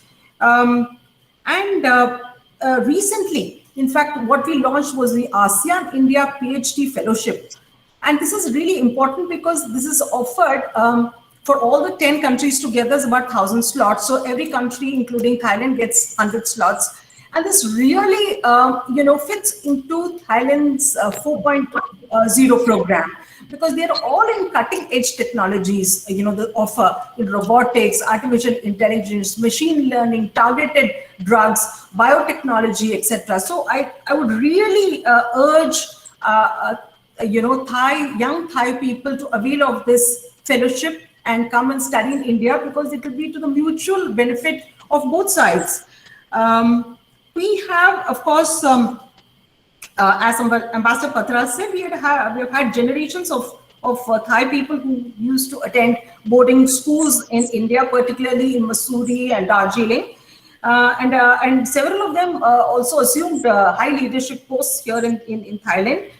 Recently, in fact, what we launched was the ASEAN India PhD Fellowship. And this is really important because this is offered for all the 10 countries together is about 1,000 slots. So every country, including Thailand, gets 100 slots. And this really, fits into Thailand's 4.0 program, because they're all in cutting-edge technologies, they offer in robotics, artificial intelligence, machine learning, targeted drugs, biotechnology, etc. So I would really urge, young Thai people to avail of this fellowship and come and study in India, because it will be to the mutual benefit of both sides. We have, of course, as Ambassador Pattarat said, we have had generations of Thai people who used to attend boarding schools in India, particularly in Mussoorie and Darjeeling. And several of them also assumed high leadership posts here in Thailand.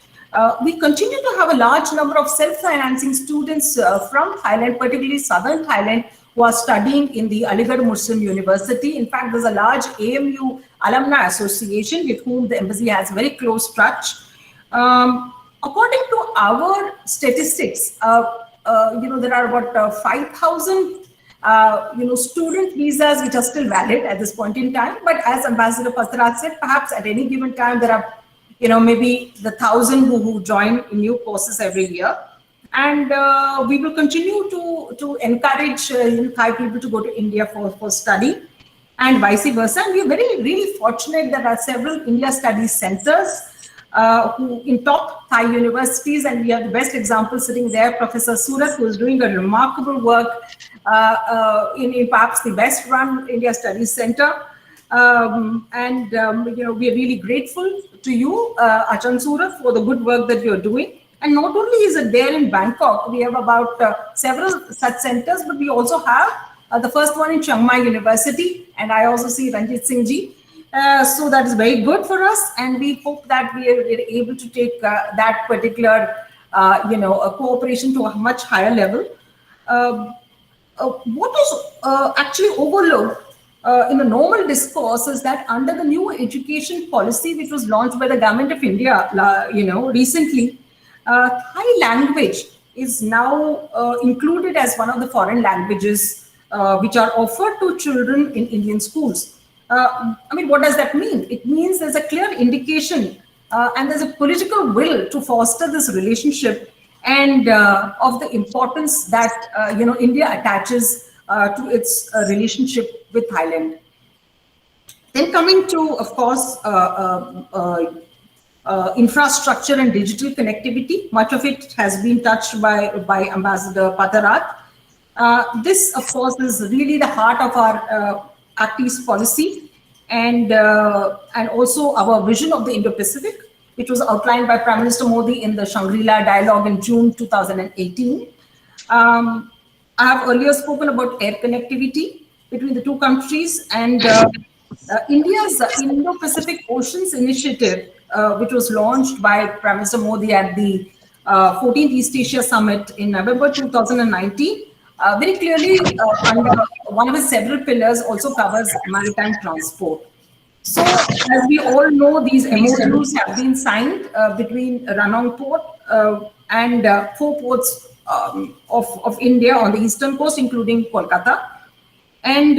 We continue to have a large number of self-financing students from Thailand, particularly southern Thailand, who are studying in the Aligarh Muslim University. In fact, there's a large AMU alumni association with whom the embassy has very close touch. According to our statistics, there are about 5,000 student visas which are still valid at this point in time. But as Ambassador Pattarat said, perhaps at any given time there are maybe the 1,000 who join in new courses every year. And we will continue to encourage Thai people to go to India for study, and vice versa. And we are really fortunate that there are several India Studies centers who in top Thai universities, and we have the best example sitting there, Professor Surat, who is doing a remarkable work in perhaps the best run India Studies Center. We are really grateful to you, Achan Surat, for the good work that you're doing. And not only is it there in Bangkok, we have about several such centers, but we also have The first one in Chiang Mai University, and I also see Ranjit Singh ji. So that is very good for us, and we hope that we are able to take that particular, cooperation to a much higher level. What is actually overlooked in the normal discourse is that under the new education policy, which was launched by the government of India, recently, Thai language is now included as one of the foreign languages which are offered to children in Indian schools. What does that mean? It means there's a clear indication and there's a political will to foster this relationship and of the importance that India attaches to its relationship with Thailand. Then coming to, of course, infrastructure and digital connectivity, much of it has been touched by Ambassador Pattarat. This, of course, is really the heart of our Act East policy and also our vision of the Indo-Pacific, which was outlined by Prime Minister Modi in the Shangri-La dialogue in June 2018. I have earlier spoken about air connectivity between the two countries, and India's Indo-Pacific Oceans Initiative, which was launched by Prime Minister Modi at the 14th East Asia Summit in November 2019, very clearly under one of its several pillars also covers maritime transport. So, as we all know, these MOUs have been signed between Ranong Port and 4 ports of India on the eastern coast, including Kolkata. And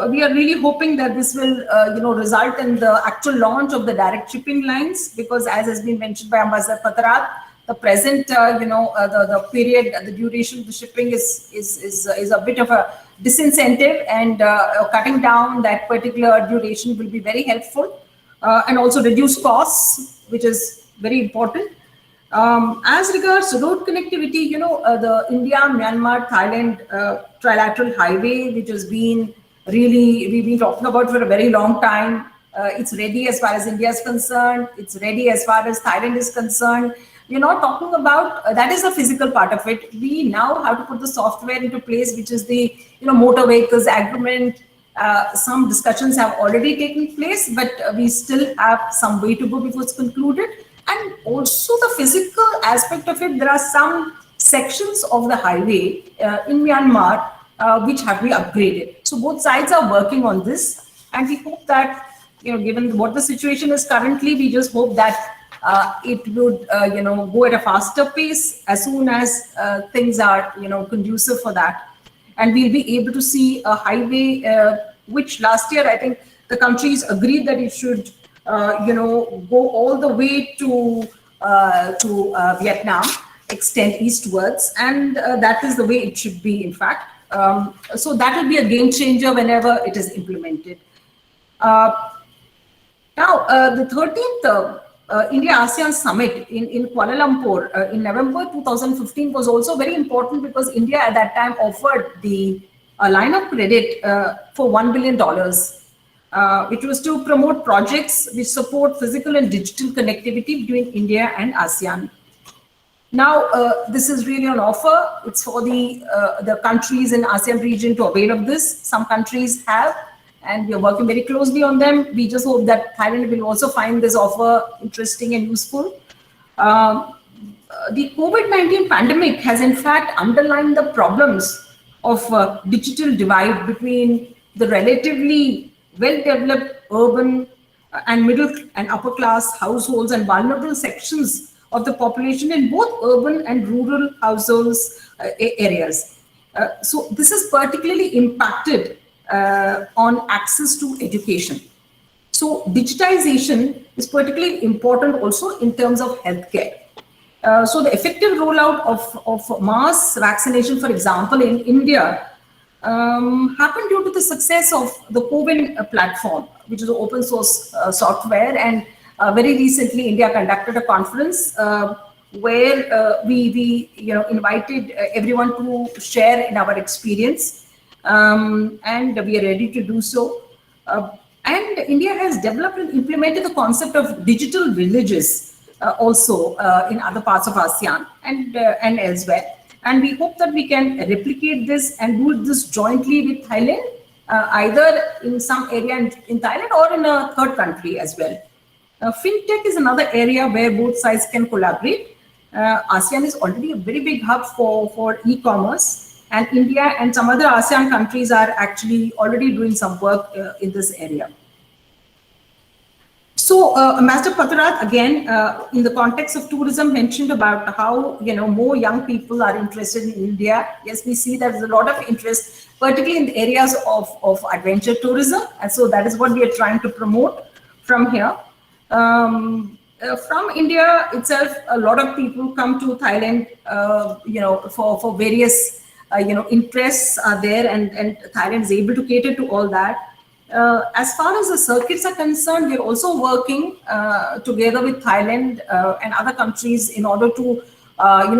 we are really hoping that this will, result in the actual launch of the direct shipping lines, because as has been mentioned by Ambassador Pattarat, the present, the period, the duration of the shipping is a bit of a disincentive, and cutting down that particular duration will be very helpful, and also reduce costs, which is very important. As regards road connectivity, the India-Myanmar-Thailand trilateral highway, which has been we've been talking about for a very long time. It's ready as far as India is concerned. It's ready as far as Thailand is concerned. We're not talking about, that is the physical part of it. We now have to put the software into place, which is the, motor vehicles agreement. Some discussions have already taken place, but we still have some way to go before it's concluded. And also the physical aspect of it, there are some sections of the highway in Myanmar which have to be upgraded. So both sides are working on this, and we hope that, given what the situation is currently, we just hope that it would, go at a faster pace as soon as things are, conducive for that. And we'll be able to see a highway, which last year, I think the countries agreed that it should, go all the way to Vietnam, extend eastwards, and that is the way it should be, in fact. So that will be a game changer whenever it is implemented. Now, the 13th India-ASEAN Summit in Kuala Lumpur in November 2015 was also very important, because India at that time offered the line of credit for $1 billion, which was to promote projects which support physical and digital connectivity between India and ASEAN. Now, this is really on offer. It's for the countries in ASEAN region to avail of this. Some countries have, and we are working very closely on them. We just hope that Thailand will also find this offer interesting and useful. The COVID-19 pandemic has in fact underlined the problems of digital divide between the relatively well-developed urban and middle and upper class households and vulnerable sections of the population in both urban and rural households areas. So this is particularly impacted on access to education. So digitization is particularly important also in terms of healthcare. So the effective rollout of mass vaccination, for example, in India, happened due to the success of the CoWIN platform, which is an open source software. And very recently, India conducted a conference where we invited everyone to share in our experience, and we are ready to do so. And India has developed and implemented the concept of digital villages also in other parts of ASEAN and elsewhere. And we hope that we can replicate this and do this jointly with Thailand, either in some area in Thailand or in a third country as well. Fintech is another area where both sides can collaborate. ASEAN is already a very big hub for e-commerce, and India and some other ASEAN countries are actually already doing some work in this area. So, Ambassador Pattarat, again, in the context of tourism, mentioned about how more young people are interested in India. Yes, we see that there's a lot of interest, particularly in the areas of adventure tourism, and so that is what we are trying to promote from here. From India itself, a lot of people come to Thailand, for various, interests are there, and Thailand is able to cater to all that. As far as the circuits are concerned, we're also working together with Thailand and other countries in order to,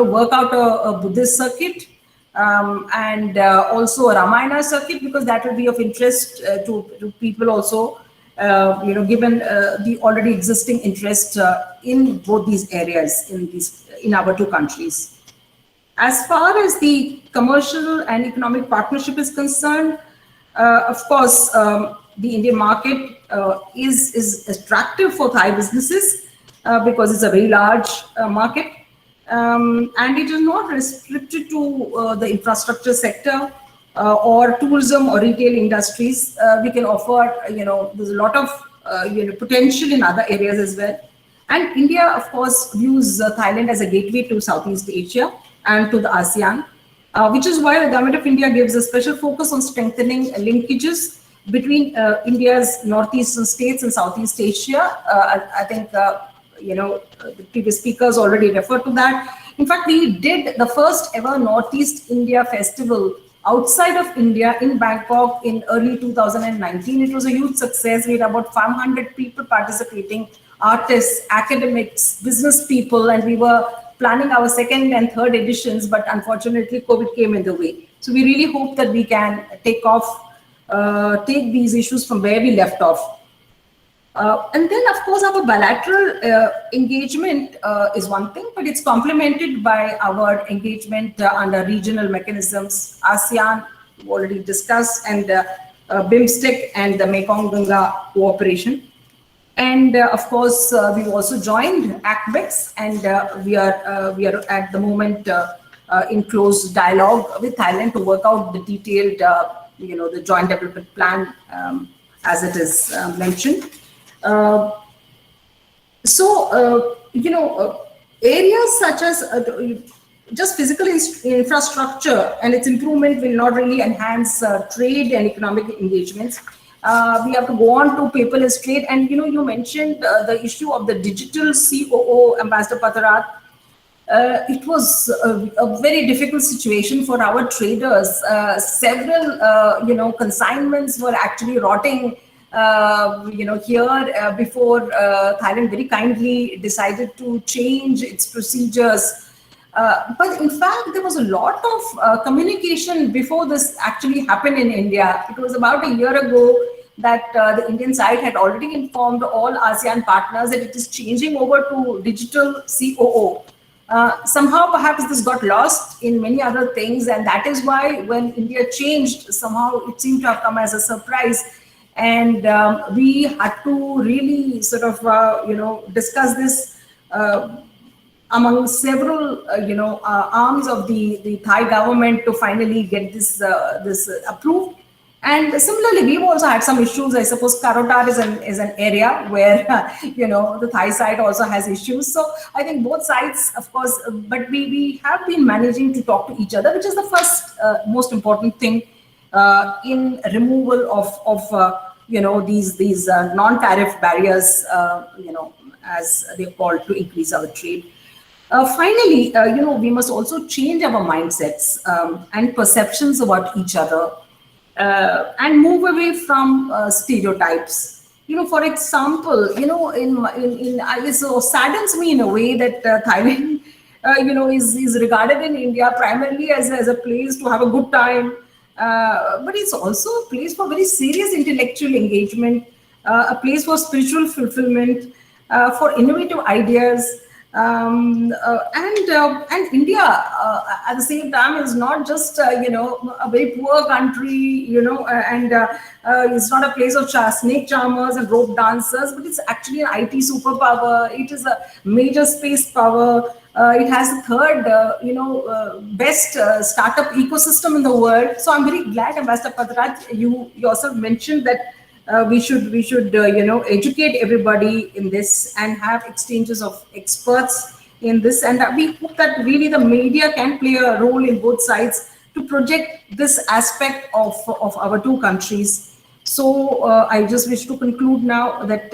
work out a Buddhist circuit and also a Ramayana circuit, because that will be of interest to people also. Given the already existing interest in both these areas in our two countries. As far as the commercial and economic partnership is concerned, of course, the Indian market is attractive for Thai businesses because it's a very large market, and it is not restricted to the infrastructure sector. Or tourism or retail industries. We can offer, there's a lot of, potential in other areas as well. And India, of course, views Thailand as a gateway to Southeast Asia and to the ASEAN, which is why the Government of India gives a special focus on strengthening linkages between India's northeastern states and Southeast Asia. I think, the previous speakers already referred to that. In fact, we did the first ever Northeast India Festival outside of India in Bangkok in early 2019. It was a huge success. We had about 500 people participating, artists, academics, business people, and we were planning our second and third editions, but unfortunately COVID came in the way. So we really hope that we can take these issues from where we left off. And then, of course, our bilateral engagement is one thing, but it's complemented by our engagement under regional mechanisms, ASEAN, we've already discussed, and BIMSTEC and the Mekong-Ganga cooperation. And of course, we've also joined ACBEX, and we are at the moment in close dialogue with Thailand to work out the detailed, the joint development plan as it is mentioned. Areas such as just physical infrastructure and its improvement will not really enhance trade and economic engagements. We have to go on to paperless trade. And, you mentioned the issue of the digital COO, Ambassador Pattarat. It was a very difficult situation for our traders. Several, consignments were actually rotting here before Thailand very kindly decided to change its procedures. But in fact, there was a lot of communication before this actually happened in India. It was about a year ago that the Indian side had already informed all ASEAN partners that it is changing over to digital COO. Somehow, perhaps this got lost in many other things, and that is why when India changed, somehow it seemed to have come as a surprise. And we had to really sort of, discuss this among several, arms of the Thai government to finally get this approved. And similarly, we've also had some issues. I suppose Karotar is an area where, the Thai side also has issues. So I think both sides, of course, but we have been managing to talk to each other, which is the first most important thing in removal of these non-tariff barriers, as they're called, to increase our trade. Finally, we must also change our mindsets and perceptions about each other. And move away from stereotypes. For example, it saddens me in a way that Thailand, is regarded in India primarily as a place to have a good time, but it's also a place for very serious intellectual engagement, a place for spiritual fulfillment, for innovative ideas. And India at the same time is not just a very poor country, it's not a place of snake charmers and rope dancers, but it's actually an IT superpower. It is a major space power. It has the third best startup ecosystem in the world. So I'm very glad, Ambassador Pattarat, you yourself mentioned that we should educate everybody in this and have exchanges of experts in this, and we hope that really the media can play a role in both sides to project this aspect of our two countries. So I just wish to conclude now that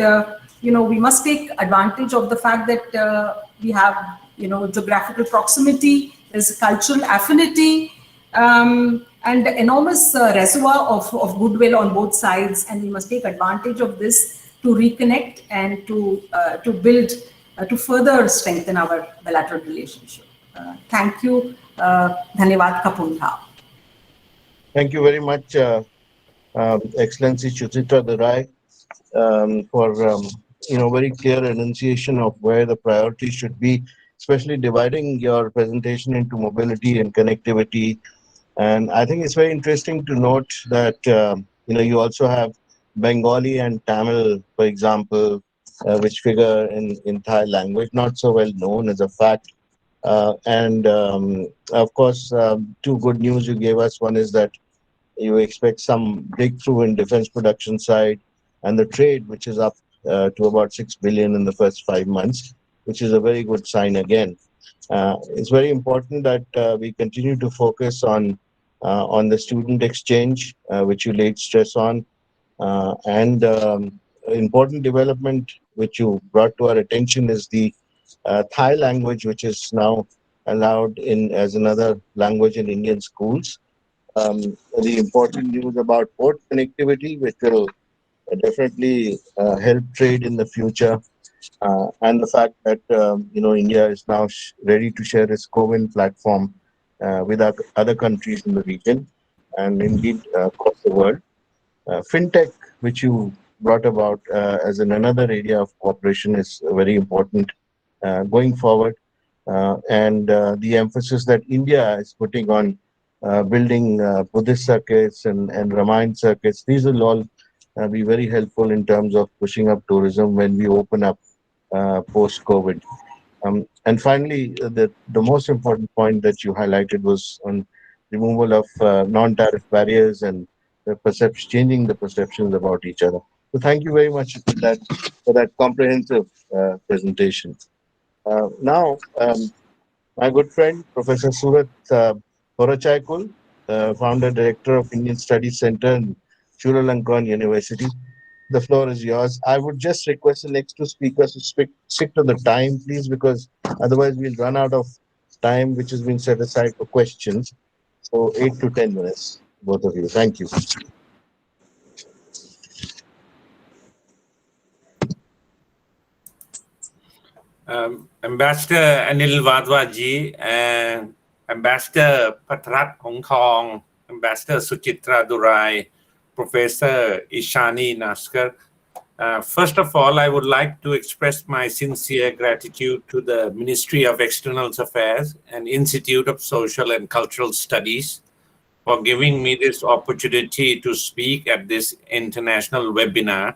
we must take advantage of the fact that we have geographical proximity, there's cultural affinity, and enormous reservoir of goodwill on both sides, and we must take advantage of this to reconnect and to build, to further strengthen our bilateral relationship. Thank you. Dhanyavad Kapuntha. Thank you very much, Excellency Suchitra Durai, for very clear enunciation of where the priorities should be, especially dividing your presentation into mobility and connectivity. And I think it's very interesting to note that you also have Bengali and Tamil, for example, which figure in Thai language, not so well known as a fact. And of course, two good news you gave us. One is that you expect some breakthrough in defense production side and the trade, which is up to about 6 billion in the first 5 months, which is a very good sign again. It's very important that we continue to focus on the student exchange, which you laid stress on, and important development which you brought to our attention is the Thai language, which is now allowed in as another language in Indian schools. The important news about port connectivity, which will definitely help trade in the future, and the fact that India is now ready to share its CoWIN platform with other countries in the region and indeed across the world. Fintech, which you brought about as another area of cooperation, is very important going forward, and the emphasis that India is putting on building Buddhist circuits and Ramayana circuits. These will all be very helpful in terms of pushing up tourism when we open up post-COVID. And finally, the most important point that you highlighted was on removal of non-tariff barriers and changing the perceptions about each other. So thank you very much for that comprehensive presentation. Now, my good friend, Professor Surat Horachaikul, founder director of Indian Studies Center in Chulalongkorn University. The floor is yours. I would just request the next two speakers to stick to the time, please, because otherwise we'll run out of time, which has been set aside for questions. So 8 to 10 minutes, both of you. Thank you. Ambassador Anil Wadhwa ji, Ambassador Pattarat Hongtong, Ambassador Suchitra Durai, Professor Ishani, Naskar. First of all, I would like to express my sincere gratitude to the Ministry of External Affairs and Institute of Social and Cultural Studies for giving me this opportunity to speak at this international webinar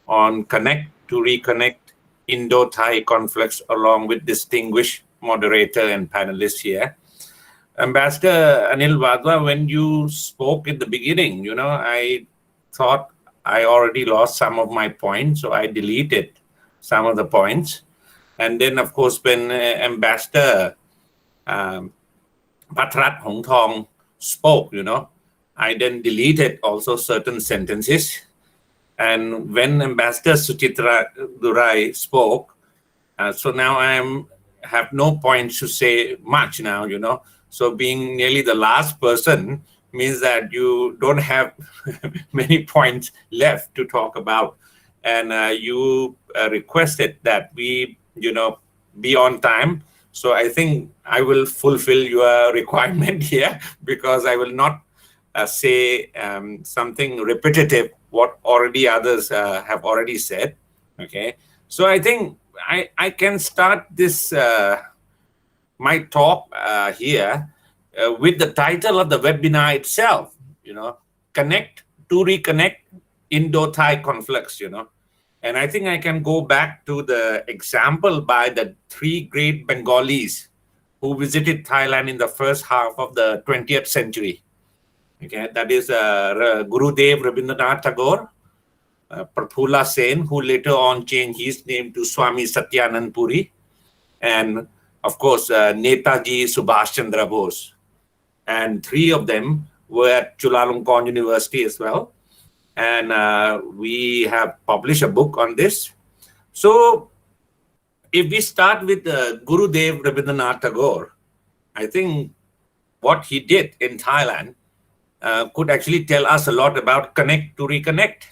on Connect to Reconnect Indo-Thai Conflux, along with distinguished moderator and panelists here. Ambassador Anil Wadhwa, when you spoke in the beginning, I thought I already lost some of my points, so I deleted some of the points. And then, of course, when Ambassador Pattarat Hongtong spoke, I then deleted also certain sentences. And when Ambassador Suchitra Durai spoke, so now I have no points to say much now, So being nearly the last person means that you don't have many points left to talk about. And you requested that we, be on time. So I think I will fulfill your requirement here, because I will not say something repetitive what already others have already said. Okay, so I think I can start this my talk here with the title of the webinar itself, Connect to Reconnect Indo-Thai Conflux, And I think I can go back to the example by the 3 great Bengalis who visited Thailand in the first half of the 20th century. Okay, that is Gurudev Rabindranath Tagore, Prafulla Sen, who later on changed his name to Swami Satyanand Puri, and of course Netaji Subhash Chandra Bose. And 3 of them were at Chulalongkorn University as well. And we have published a book on this. So if we start with Gurudev Rabindranath Tagore, I think what he did in Thailand could actually tell us a lot about connect to reconnect.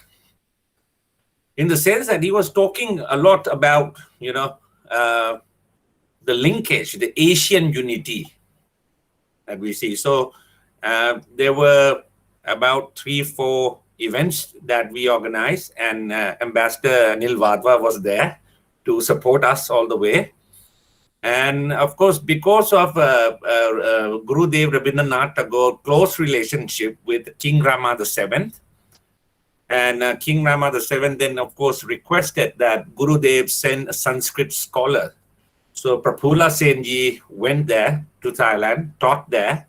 In the sense that he was talking a lot about, the linkage, the Asian unity that we see. So there were about 3-4 events that we organized, and Ambassador Anil Wadhwa was there to support us all the way. And of course, because of Gurudev Rabindranath Tagore's close relationship with King Rama VII, and King Rama VII then of course requested that Gurudev send a Sanskrit scholar. So Prafulla Senji went there to Thailand, taught there,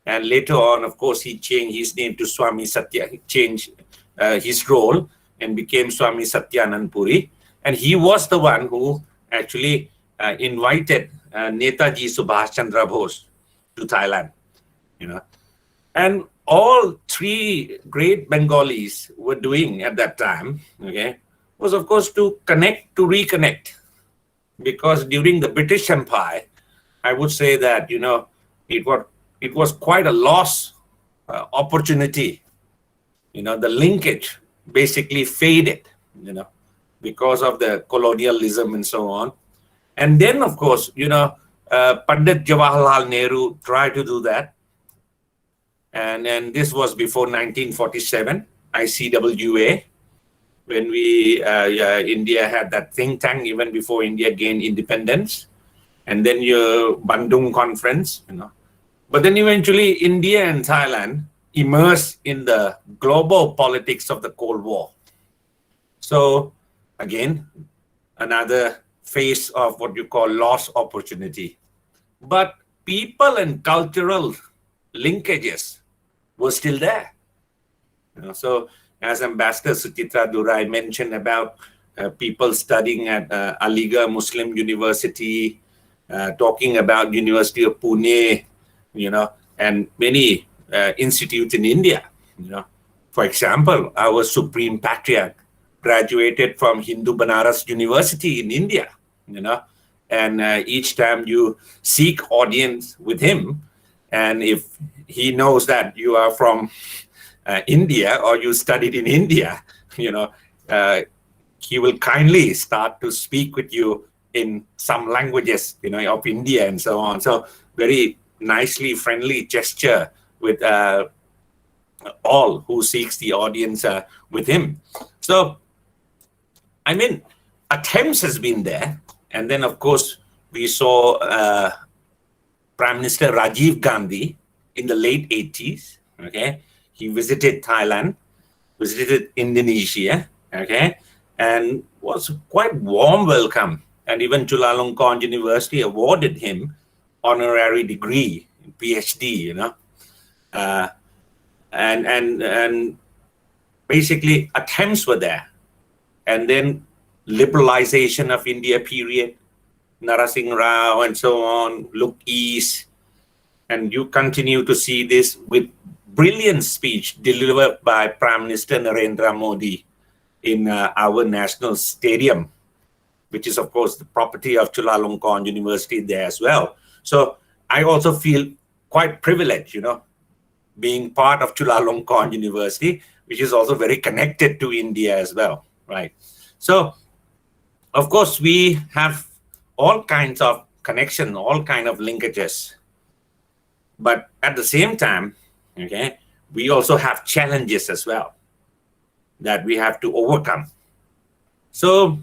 and later on, of course, he changed his name to Swami Satya. He changed his role and became Swami Satyanand Puri. And he was the one who actually invited Netaji Subhash Chandra Bose to Thailand. And all 3 great Bengalis were doing at that time, was of course to connect to reconnect. Because during the British Empire, I would say that, it was quite a lost opportunity. The linkage basically faded, because of the colonialism and so on. And then, of course, Pandit Jawaharlal Nehru tried to do that. And this was before 1947, ICWA, when India had that think tank even before India gained independence. And then your Bandung Conference, But then eventually India and Thailand immersed in the global politics of the Cold War. So again, another phase of what you call lost opportunity. But people and cultural linkages were still there. So as Ambassador Suchitra Durai mentioned about people studying at Aligarh Muslim University, talking about University of Pune, and many institutes in India. For example, our Supreme Patriarch graduated from Hindu Banaras University in India, and each time you seek audience with him, and if he knows that you are from India or you studied in India, he will kindly start to speak with you in some languages, of India and so on. So very nicely friendly gesture with all who seeks the audience with him. So, I mean, attempts has been there. And then, of course, we saw Prime Minister Rajiv Gandhi in the late 80s, He visited Thailand, visited Indonesia, and was quite warm welcome. And even Chulalongkorn University awarded him honorary degree, PhD, and basically attempts were there. And then liberalization of India period, Narasingh Rao and so on, look east. And you continue to see this with brilliant speech delivered by Prime Minister Narendra Modi in our national stadium, which is, of course, the property of Chulalongkorn University there as well. So I also feel quite privileged, being part of Chulalongkorn University, which is also very connected to India as well, right? So, of course, we have all kinds of connection, all kinds of linkages. But at the same time, we also have challenges as well that we have to overcome. So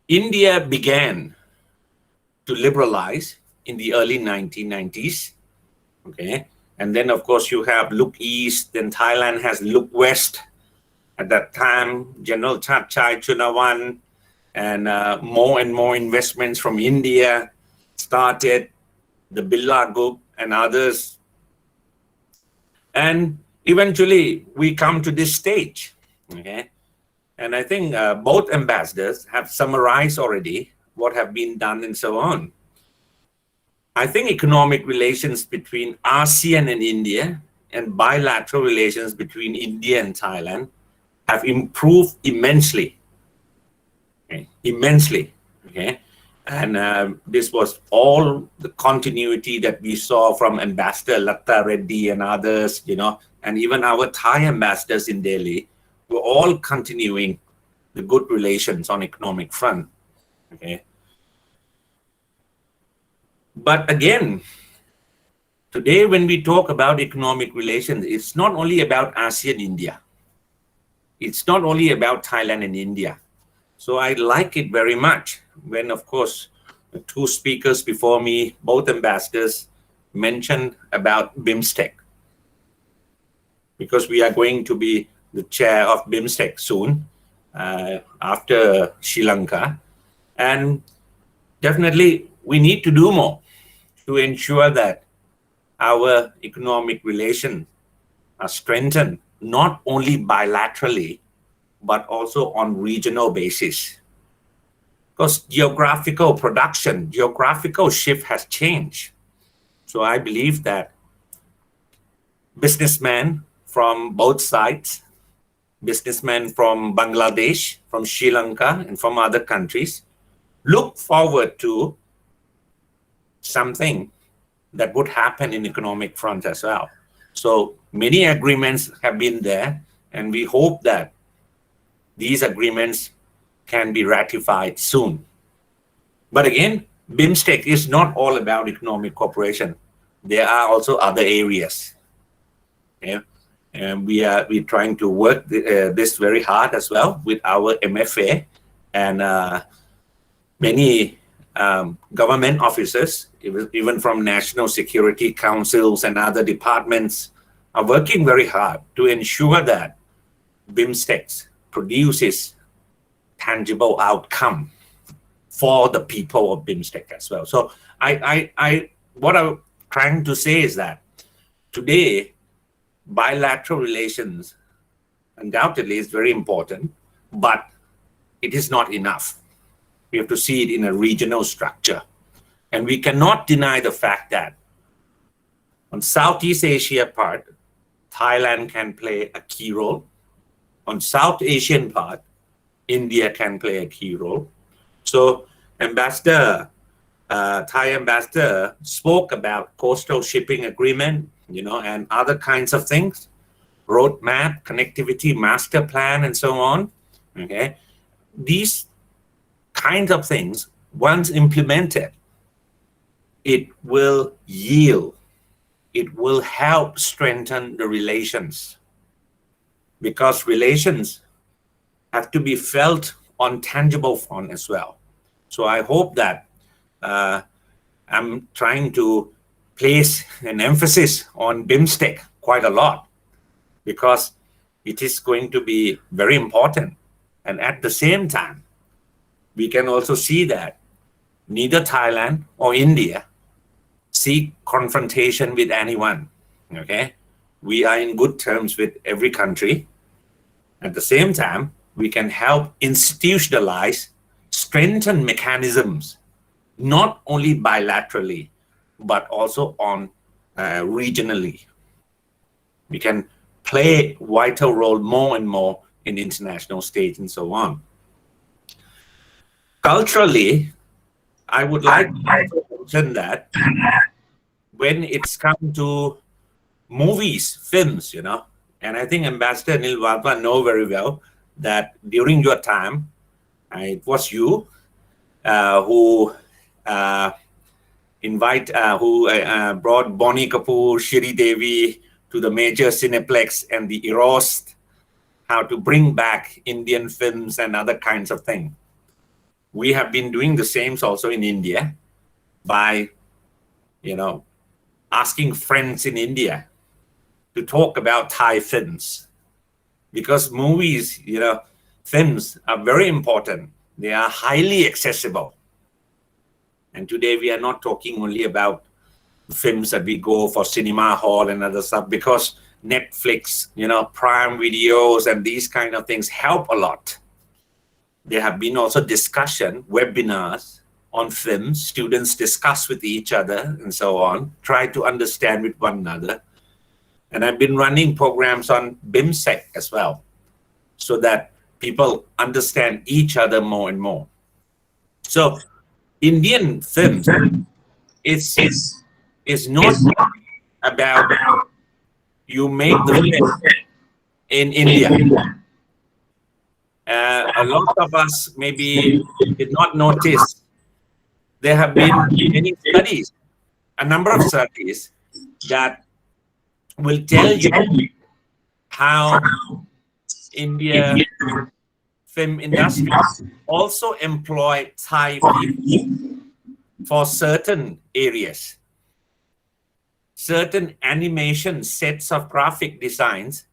India began to liberalize in the early 1990s. Okay. And then, of course, you have look east, then Thailand has look west. At that time, General Chachai Chunawan and more investments from India started, the Birla Group and others. And eventually, we come to this stage. Okay. And I think both ambassadors have summarized already what have been done and so on. I think economic relations between ASEAN and India and bilateral relations between India and Thailand have improved immensely. Okay? Immensely. Okay? And this was all the continuity that we saw from Ambassador Latta Reddy and others, and even our Thai ambassadors in Delhi were all continuing the good relations on economic front. Okay. But again, today when we talk about economic relations, it's not only about ASEAN India. It's not only about Thailand and India. So I like it very much when, of course, the two speakers before me, both ambassadors, mentioned about BIMSTEC. Because we are going to be the chair of BIMSTEC soon, after Sri Lanka. And definitely we need to do more to ensure that our economic relations are strengthened, not only bilaterally, but also on regional basis. Because geographical production, geographical shift has changed. So I believe that businessmen from both sides, businessmen from Bangladesh, from Sri Lanka, and from other countries, look forward to something that would happen in economic front as well. So many agreements have been there, and we hope that these agreements can be ratified soon. But again, BIMSTEC is not all about economic cooperation. There are also other areas. Yeah? And we're trying to work this very hard as well with our MFA, and many government officers, even from national security councils and other departments, are working very hard to ensure that BIMSTEC produces tangible outcome for the people of BIMSTEC as well. So what I'm trying to say is that today, bilateral relations undoubtedly is very important, but it is not enough. We have to see it in a regional structure. And we cannot deny the fact that on Southeast Asia part, Thailand can play a key role. On South Asian part, India can play a key role. So Thai ambassador spoke about coastal shipping agreement, and other kinds of things, roadmap, connectivity, master plan, and so on. Okay, these kinds of things, once implemented, it will yield, it will help strengthen the relations, because relations have to be felt on tangible front as well. So I hope that I'm trying to place an emphasis on BIMSTEC quite a lot, because it is going to be very important. And at the same time, we can also see that neither Thailand or India seek confrontation with anyone. Okay, we are in good terms with every country. At the same time, we can help institutionalize, strengthen mechanisms, not only bilaterally, but also on regionally. We can play a vital role more and more in international stage and so on. Culturally, I would like to mention that when it's come to movies, films, and I think Ambassador Anil Wadhwa know very well that during your time, it was you who brought Bonnie Kapoor, Shri Devi to the major cineplex and the Eros, how to bring back Indian films and other kinds of things. we have been doing the same also in India by, asking friends in India to talk about Thai films, because movies, films are very important. They are highly accessible. And today we are not talking only about films that we go for cinema hall and other stuff, because Netflix, Prime videos and these kind of things help a lot. There have been also discussion, webinars on films. Students discuss with each other and so on, try to understand with one another. And I've been running programs on BIMSEC as well, so that people understand each other more and more. So Indian films is not about you make the film in India. A lot of us maybe did not notice there have been many studies, a number of studies that will tell you how India film industry also employ Thai people for certain areas. Certain animation sets of graphic designs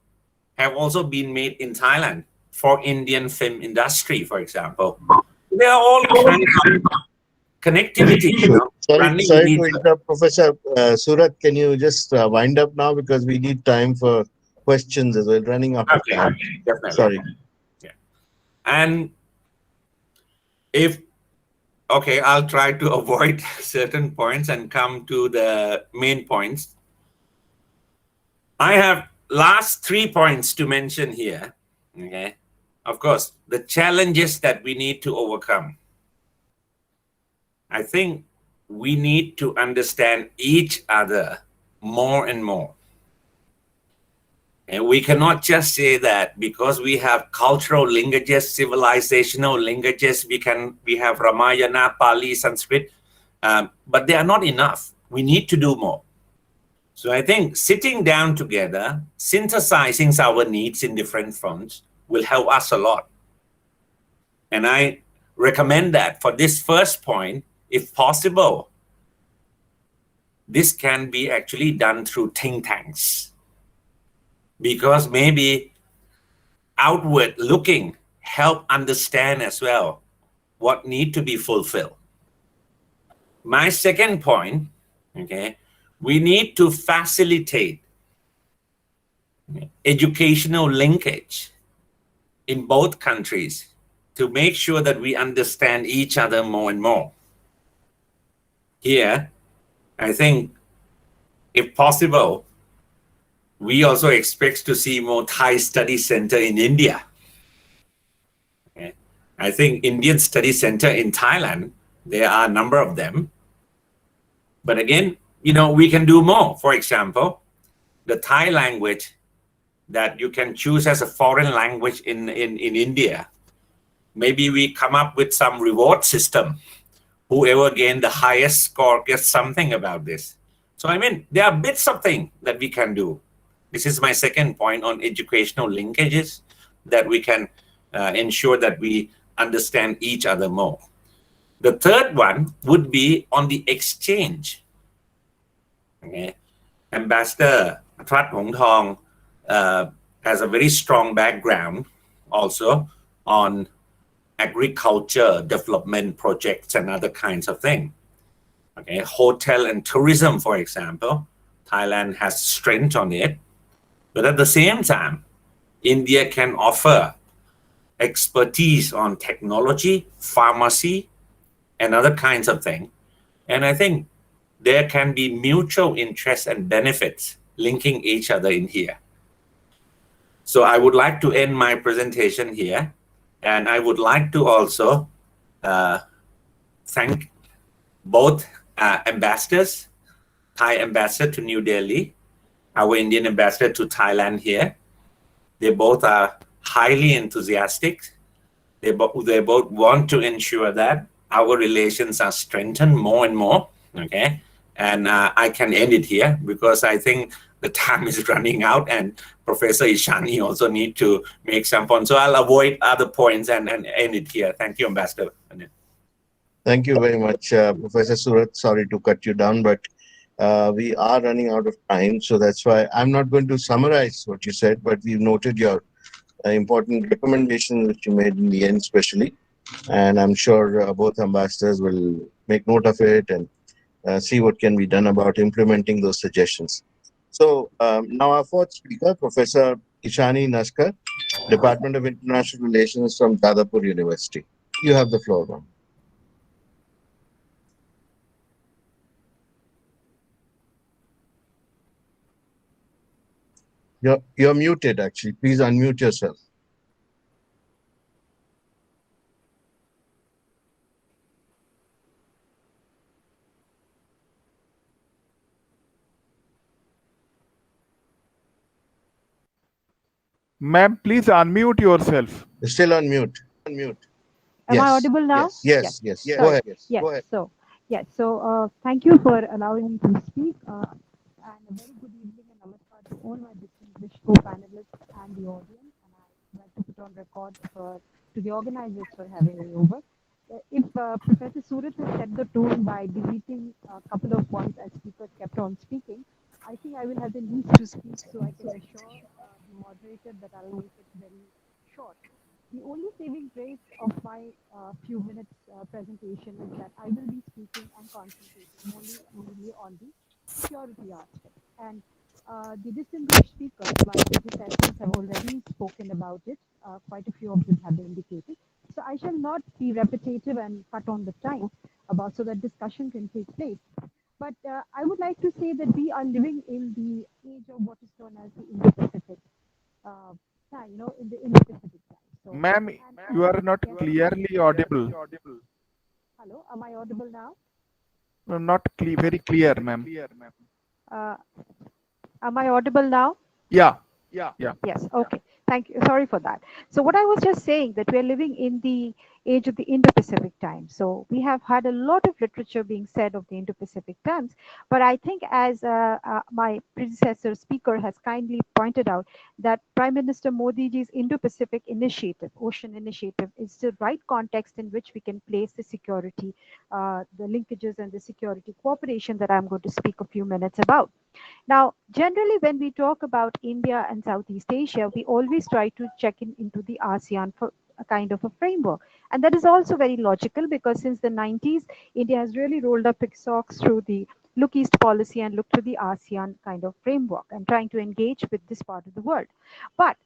have also been made in Thailand for Indian film industry, for example. There are all kinds of connectivity. Sorry to interrupt, Professor Surat. Can you just wind up now, because we need time for questions as well. Running out of time. Definitely. Sorry. Yeah. And I'll try to avoid certain points and come to the main points. I have last 3 points to mention here. Okay. Of course, the challenges that we need to overcome. I think we need to understand each other more and more. And we cannot just say that because we have cultural linkages, civilizational linkages, we have Ramayana, Pali, Sanskrit, but they are not enough. We need to do more. So I think sitting down together, synthesizing our needs in different fronts will help us a lot. And I recommend that for this first point, if possible, this can be actually done through think tanks, because maybe outward looking help understand as well what need to be fulfilled. My second point, okay, we need to facilitate educational linkage in both countries to make sure that we understand each other more and more. Here, I think, if possible, we also expect to see more Thai study center in India. Okay. I think Indian study center in Thailand, there are a number of them. But again, we can do more. For example, the Thai language that you can choose as a foreign language in India. Maybe we come up with some reward system. Whoever gained the highest score gets something about this. So there are bits of things that we can do. This is my second point on educational linkages, that we can ensure that we understand each other more. The third one would be on the exchange. Okay. Ambassador Pattarat Hongtong has a very strong background also on agriculture development projects and other kinds of things. Okay, hotel and tourism, for example, Thailand has strength on it. But at the same time, India can offer expertise on technology, pharmacy, and other kinds of things. And I think there can be mutual interests and benefits linking each other in here. So I would like to end my presentation here. And I would like to also thank both ambassadors, Thai ambassador to New Delhi, our Indian ambassador to Thailand here. They both are highly enthusiastic. They both want to ensure that our relations are strengthened more and more. Okay, and I can end it here because I think the time is running out, and Professor Ishani also need to make some points. So I'll avoid other points and end it here. Thank you, Ambassador. Thank you very much, Professor Surat. Sorry to cut you down, but we are running out of time. So that's why I'm not going to summarize what you said, but we've noted your important recommendations which you made in the end, especially. And I'm sure both ambassadors will make note of it and see what can be done about implementing those suggestions. So now our fourth speaker, Professor Ishani Naskar, Department of International Relations from Jadavpur University. You have the floor, ma'am. You're muted, actually. Please unmute yourself. Ma'am, please unmute yourself. Still on mute. Am I audible now? Yes. Go ahead. Yes. So, thank you for allowing me to speak. And a very good evening and namaskar to all my distinguished co-panelists and the audience. And I'd like to put on record to the organizers for having me over. If Professor Surat has set the tone by deleting a couple of points as speakers kept on speaking, I think I will have the least to speak, so I can assure the moderator that I'll make it very short. The only saving grace of my few minutes presentation is that I will be speaking and concentrating only on the security aspect. And the distinguished speakers, my predecessors, have already spoken about it. Quite a few of them have indicated. So I shall not be repetitive and cut on the time about so that discussion can take place. But I would like to say that we are living in the age of what is known as the Indo-Pacific time, in the Indo-Pacific time. So, Ma'am, you are not clearly audible. Hello, am I audible now? No, not very clear, ma'am. Am I audible now? Yeah. Yes, okay. Thank you. Sorry for that. So what I was just saying that we are living in the age of the Indo-Pacific time. So we have had a lot of literature being said of the Indo-Pacific times, but I think as my predecessor speaker has kindly pointed out that Prime Minister Modi ji's Indo-Pacific initiative, Ocean Initiative, is the right context in which we can place the security, the linkages and the security cooperation that I'm going to speak a few minutes about. Now, generally, when we talk about India and Southeast Asia, we always try to check into the ASEAN for a kind of a framework. And that is also very logical because since the 90s, India has really rolled up its socks through the Look East policy and looked to the ASEAN kind of framework and trying to engage with this part of the world. But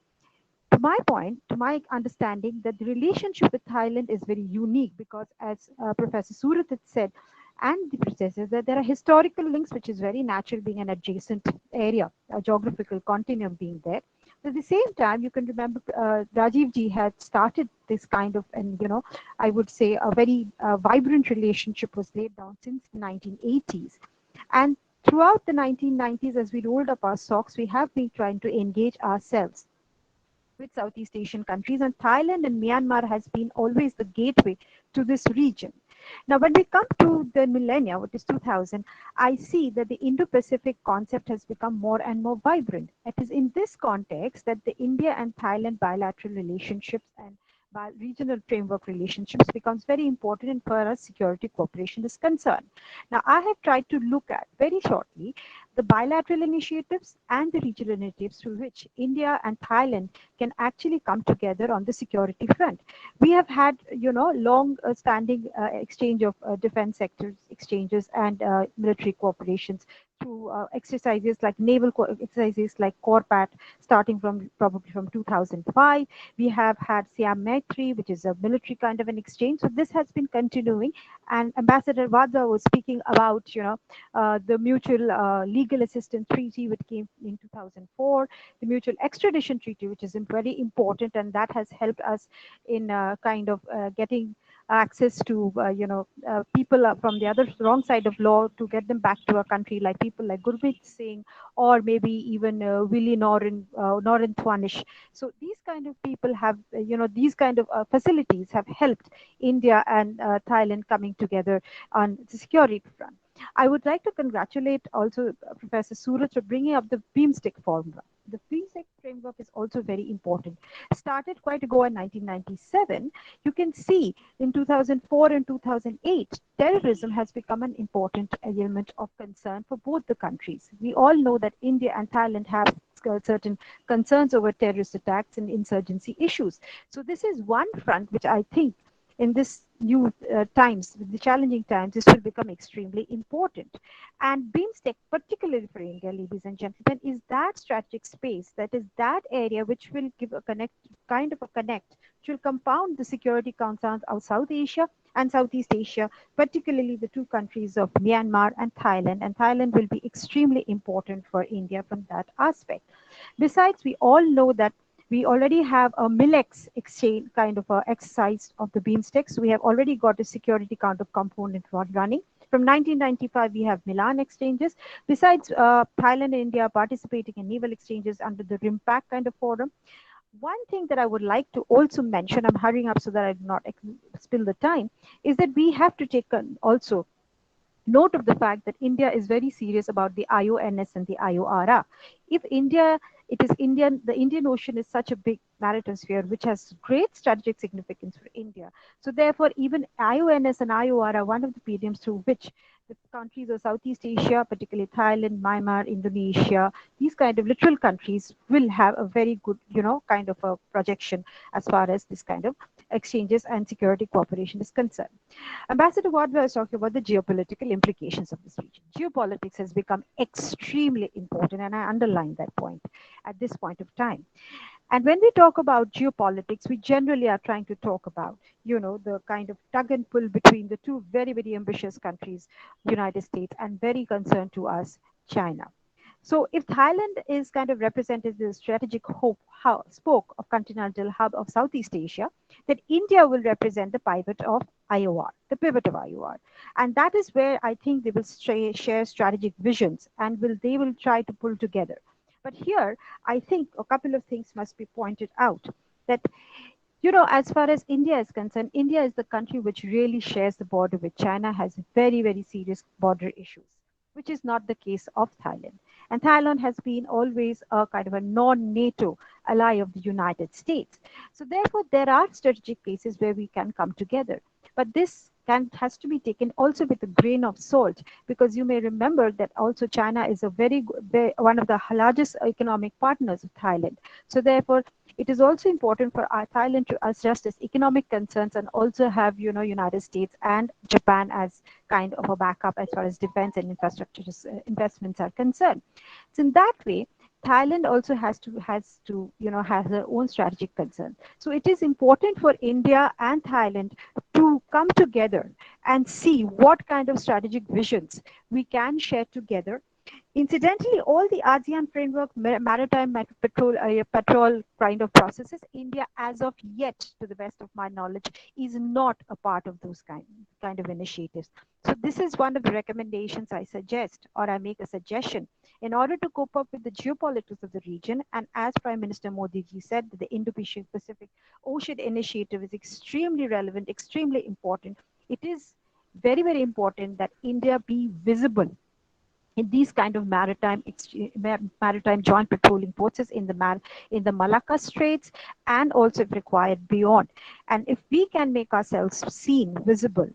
to my point, to my understanding, that the relationship with Thailand is very unique because, as Professor Surat had said, and the predecessors, that there are historical links, which is very natural, being an adjacent area, a geographical continuum being there. But at the same time, you can remember Rajiv ji had started this kind of, and I would say a very vibrant relationship was laid down since the 1980s. And throughout the 1990s, as we rolled up our socks, we have been trying to engage ourselves with Southeast Asian countries, and Thailand and Myanmar has been always the gateway to this region. Now, when we come to the millennia, which is 2000, I see that the Indo-Pacific concept has become more and more vibrant. It is in this context that the India and Thailand bilateral relationships and regional framework relationships becomes very important and for us security cooperation is concerned. Now, I have tried to look at very shortly the bilateral initiatives and the regional initiatives through which India and Thailand can actually come together on the security front. We have had, long standing exchange of defense sectors exchanges and military cooperations through exercises like naval exercises like Corpat, starting from probably from 2005. We have had Siam Maitri, which is a military kind of an exchange. So this has been continuing. And Ambassador Wadhwa was speaking about, the mutual legal assistance treaty, which came in 2004, the mutual extradition treaty, which is very important, and that has helped us in kind of getting access to people from the other wrong side of law to get them back to a country, like people like Gurmeet Singh or maybe even Willie Norin Twanish. So these kind of people have these kind of facilities have helped India and Thailand coming together on the security front. I would like to congratulate also Professor Suraj for bringing up the BIMSTEC formula. the BIMSTEC framework is also very important. Started quite ago in 1997. You can see in 2004 and 2008, terrorism has become an important element of concern for both the countries. We all know that India and Thailand have certain concerns over terrorist attacks and insurgency issues. So this is one front which I think in this new times, with the challenging times, this will become extremely important. And BIMSTEC, particularly for India, ladies and gentlemen, is that strategic space, that is that area which will give a kind of a connect, which will compound the security concerns of South Asia and Southeast Asia, particularly the two countries of Myanmar and Thailand. And Thailand will be extremely important for India from that aspect. Besides, we all know that we already have a MILEX exchange kind of a exercise of the BIMSTEC. So we have already got a security kind of component running. From 1995, we have Milan exchanges. Besides, Thailand and India are participating in naval exchanges under the RIMPAC kind of forum. One thing that I would like to also mention, I'm hurrying up so that I do not spill the time, is that we have to take also note of the fact that India is very serious about the IONS and the IORA. If India, it is Indian, the Indian Ocean is such a big maritime sphere which has great strategic significance for India. So therefore, even IONS and IORA are one of the mediums through which the countries of Southeast Asia, particularly Thailand, Myanmar, Indonesia, these kind of littoral countries will have a very good, kind of a projection as far as this kind of exchanges and security cooperation is concerned. Ambassador Wadhwa is talking about the geopolitical implications of this region. Geopolitics has become extremely important, and I underline that point at this point of time. And when we talk about geopolitics, we generally are trying to talk about, the kind of tug and pull between the two very, very ambitious countries, United States, and very concerned to us, China. So if Thailand is kind of represented as the strategic spoke of continental hub of Southeast Asia, then India will represent the pivot of IOR, the pivot of IOR. And that is where I think they will share strategic visions and they will try to pull together. But here, I think a couple of things must be pointed out that, as far as India is concerned, India is the country which really shares the border with China, has very, very serious border issues, which is not the case of Thailand. And Thailand has been always a kind of a non-NATO ally of the United States. So therefore, there are strategic places where we can come together. But this has to be taken also with a grain of salt, because you may remember that also China is one of the largest economic partners of Thailand. So therefore, it is also important for Thailand to adjust its economic concerns and also have, United States and Japan as kind of a backup as far as defense and infrastructure investments are concerned. So in that way, Thailand also has their own strategic concern. So it is important for India and Thailand to come together and see what kind of strategic visions we can share together. Incidentally, all the ASEAN framework maritime patrol kind of processes, India, as of yet, to the best of my knowledge, is not a part of those kind of initiatives. So this is one of the recommendations I suggest, or I make a suggestion, in order to cope up with the geopolitics of the region. And as Prime Minister Modi ji said, that the Indo-Pacific Ocean Initiative is extremely relevant, extremely important. It is very, very important that India be visible in these kind of maritime joint patrolling forces in the Malacca Straits, and also if required beyond. And if we can make ourselves seen, visible,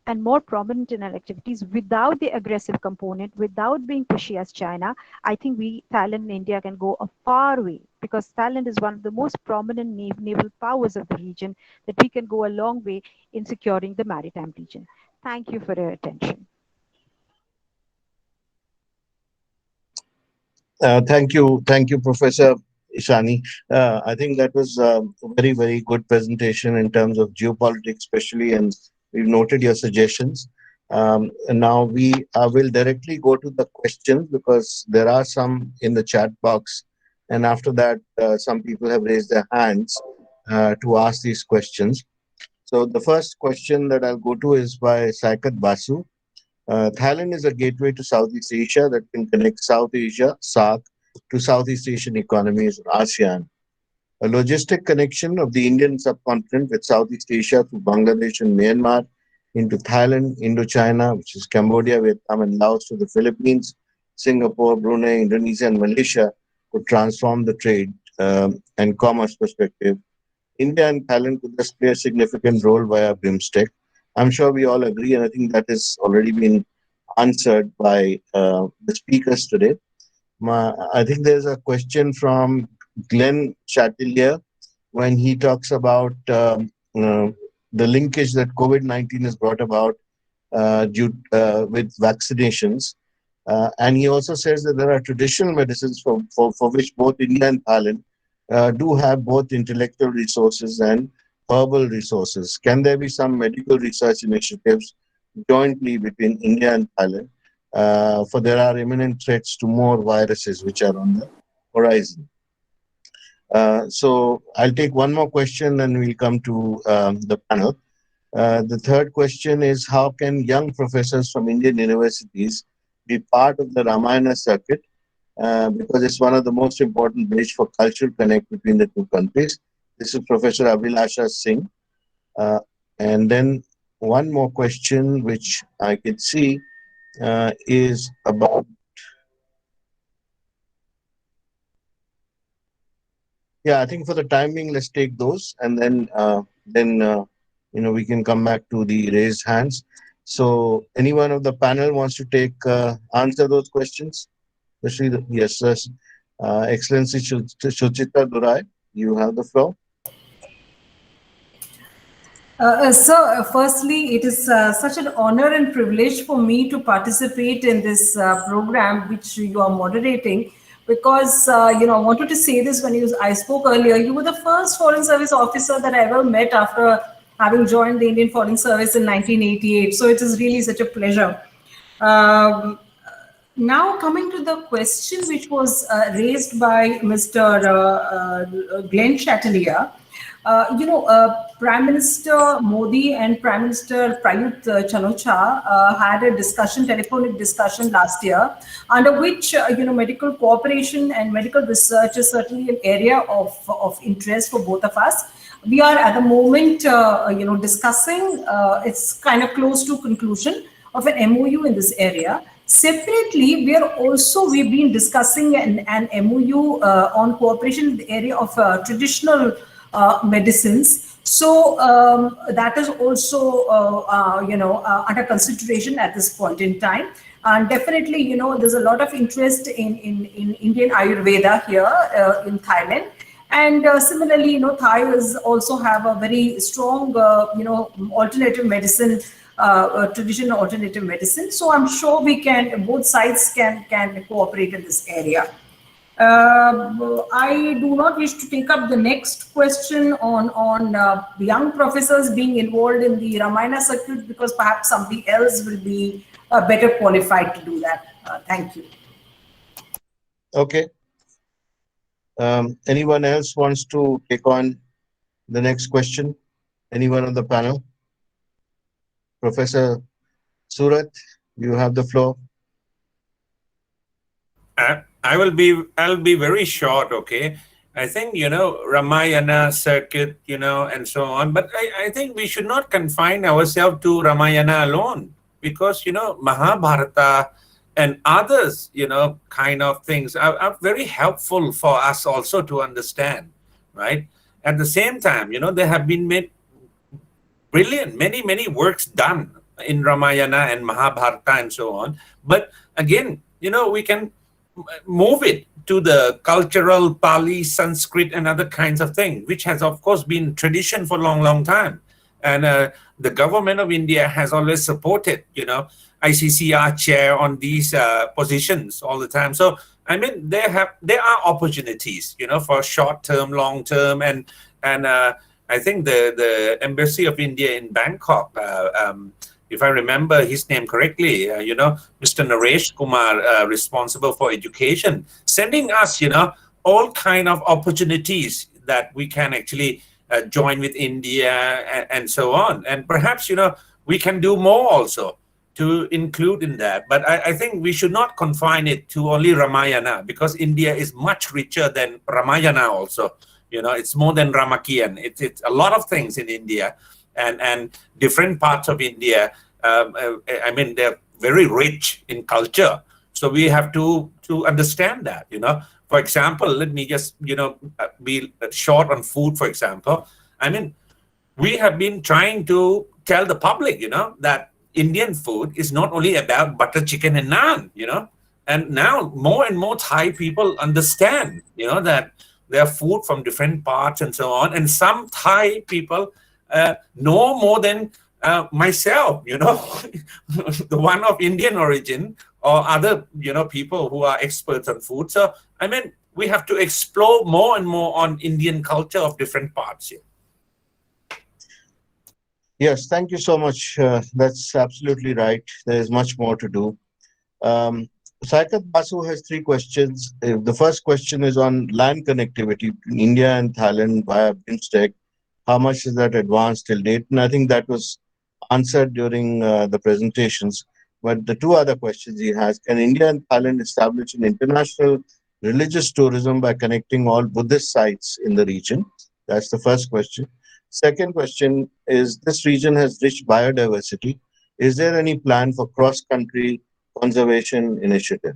and more prominent in our activities without the aggressive component, without being pushy as China, I think Thailand and India can go a far way, because Thailand is one of the most prominent naval powers of the region, that we can go a long way in securing the maritime region. Thank you for your attention. Thank you, Professor Ishani. I think that was a very, very good presentation in terms of geopolitics, especially, and we've noted your suggestions. And now we will directly go to the questions, because there are some in the chat box, and after that, some people have raised their hands to ask these questions. So the first question that I'll go to is by Saikat Basu. Thailand is a gateway to Southeast Asia that can connect South Asia, SAARC, to Southeast Asian economies and ASEAN. A logistic connection of the Indian subcontinent with Southeast Asia through Bangladesh and Myanmar into Thailand, Indochina, which is Cambodia, Vietnam, and Laos, to the Philippines, Singapore, Brunei, Indonesia, and Malaysia could transform the trade and commerce perspective, India and Thailand could just play a significant role via BIMSTEC. I'm sure we all agree, and I think that has already been answered by the speakers today. I think there's a question from Glenn Chatilier when he talks about the linkage that COVID-19 has brought about with vaccinations. And he also says that there are traditional medicines for which both India and Thailand do have both intellectual resources and herbal resources. Can there be some medical research initiatives jointly between India and Thailand? For there are imminent threats to more viruses which are on the horizon. So I'll take one more question and we'll come to the panel. The third question is, how can young professors from Indian universities be part of the Ramayana circuit? Because it's one of the most important bridge for cultural connect between the two countries. This is Professor Abhilasha Singh. And then one more question which I can see is about I think for the time being, let's take those, and then we can come back to the raised hands. So anyone of the panel wants to take answer those questions? Especially yes, Excellency Suchitra Durai, you have the floor. Sir, firstly, it is such an honor and privilege for me to participate in this program which you are moderating, because I wanted to say this when I spoke earlier. You were the first Foreign Service officer that I ever met after having joined the Indian Foreign Service in 1988. So it is really such a pleasure. Now coming to the question which was raised by Mr. Glenn Chatilier. Prime Minister Modi and Prime Minister Prayut Chan-o-cha had a telephonic discussion last year, under which medical cooperation and medical research is certainly an area of interest for both of us. We are at the moment, discussing. It's kind of close to conclusion of an MOU in this area. Separately, we've been discussing an MOU on cooperation in the area of traditional medicines. So that is also under consideration at this point in time. And definitely, there's a lot of interest in Indian Ayurveda here in Thailand. And similarly, Thais also have a very strong, alternative medicine, traditional alternative medicine. So I'm sure both sides can cooperate in this area. I do not wish to take up the next question on young professors being involved in the Ramayana circuit, because perhaps somebody else will be better qualified to do that. Thank you. Okay. Anyone else wants to take on the next question? Anyone on the panel? Professor Surat, you have the floor. I'll be very short, okay? I think, Ramayana circuit, and so on. But I think we should not confine ourselves to Ramayana alone, because, Mahabharata and others, kind of things are very helpful for us also to understand, right? At the same time, there have been many works done in Ramayana and Mahabharata and so on. But again, we can move it to the cultural Pali, Sanskrit, and other kinds of things, which has, of course, been tradition for a long time. And the government of India has always supported, ICCR chair on these positions all the time. So, I mean, there are opportunities, for short-term, long-term, and I think the Embassy of India in Bangkok, if I remember his name correctly, Mr. Naresh Kumar, responsible for education, sending us, all kind of opportunities that we can actually join with India and so on. And perhaps, we can do more also to include in that. But I think we should not confine it to only Ramayana, because India is much richer than Ramayana also. It's more than Ramakien. It's a lot of things in India. And different parts of India, I mean, they're very rich in culture. So we have to understand that, For example, let me just, be short on food, for example. I mean, we have been trying to tell the public, that Indian food is not only about butter chicken and naan, and now more and more Thai people understand, that there are food from different parts and so on. And some Thai people know more than myself, the one of Indian origin, or other, people who are experts on food. So, I mean, we have to explore more and more on Indian culture of different parts here. Yes, thank you so much. That's absolutely right. There is much more to do. Saikat Basu has three questions. The first question is on land connectivity between India and Thailand via BIMSTEC. How much is that advanced till date? And I think that was answered during the presentations. But the two other questions he has: can India and Thailand establish an international religious tourism by connecting all Buddhist sites in the region? That's the first question. Second question is, this region has rich biodiversity. Is there any plan for cross-country conservation initiative?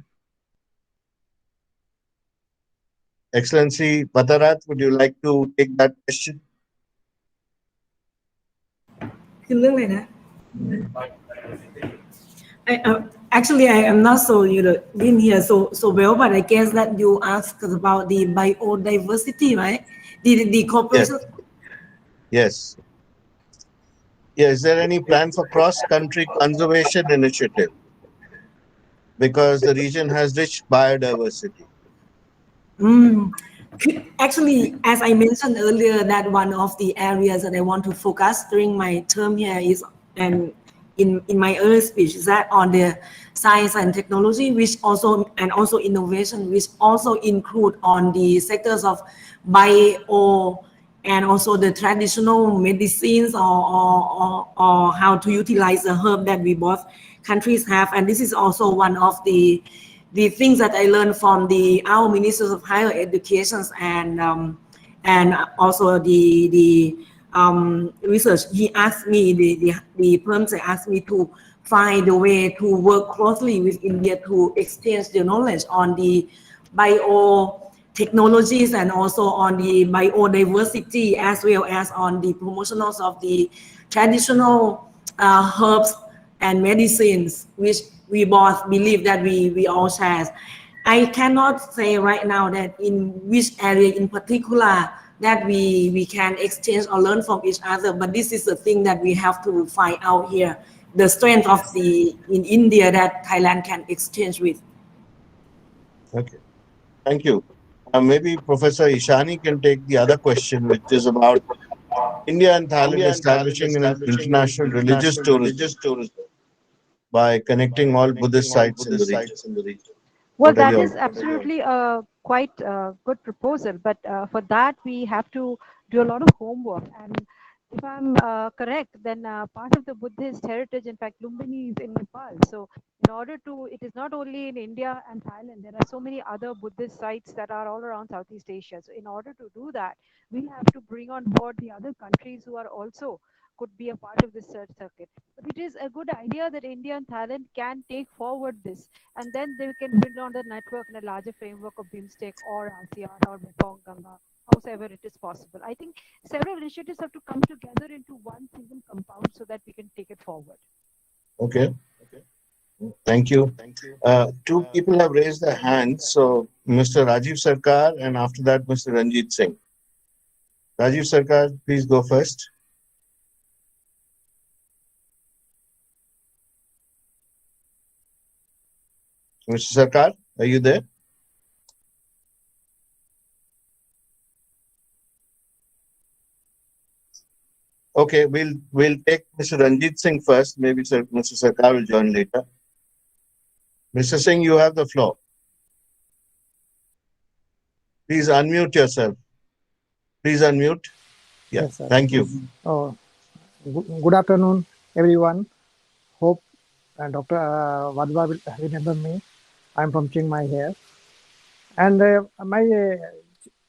Excellency Pattarat, would you like to take that question? คือเรื่องอะไรนะ Actually, I am not so been here so well, but I guess that you asked about the biodiversity, right? The cooperation. Yes. Yeah, is there any plan for cross-country conservation initiative? Because the region has rich biodiversity. Actually, as I mentioned earlier, that one of the areas that I want to focus during my term here is, and in my earlier speech, is that on the science and technology, which also innovation, which also include on the sectors of bio and also the traditional medicines or how to utilize the herb that we both countries have. And this is also one of the things that I learned from our ministers of higher education and also the research. He asked me, the firms asked me to find a way to work closely with India to exchange the knowledge on the biotechnologies and also on the biodiversity, as well as on the promotionals of the traditional herbs and medicines, which we both believe that we all share. I cannot say right now that in which area in particular that we can exchange or learn from each other, but this is the thing that we have to find out here, the strength of in India that Thailand can exchange with. Okay, thank you. Maybe Professor Ishani can take the other question, which is about India and Thailand establishing an international religious tourism by connecting all Buddhist sites in the region. Well, that is absolutely a quite good proposal, but for that we have to do a lot of homework. And if I'm correct, then part of the Buddhist heritage, in fact, Lumbini is in Nepal. So in order to, it is not only in India and Thailand, there are so many other Buddhist sites that are all around Southeast Asia. So in order to do that, we have to bring on board the other countries who are also could be a part of this search circuit. But it is a good idea that India and Thailand can take forward this, and then they can build on the network in a larger framework of BIMSTEC or ASEAN or Mekong Ganga, however it is possible. I think several initiatives have to come together into one single compound so that we can take it forward. Okay. Thank you. Two people have raised their hands. So Mr. Rajiv Sarkar and after that Mr. Ranjit Singh. Rajiv Sarkar, please go first. Mr. Sarkar, are you there? Okay, we'll take Mr. Ranjit Singh first. Maybe Mr. Sarkar will join later. Mr. Singh, you have the floor. Please unmute yourself. Please unmute. Yeah, yes, thank you. Good afternoon, everyone. Hope Dr. Wadhwa will remember me. I'm from Chiang Mai here. And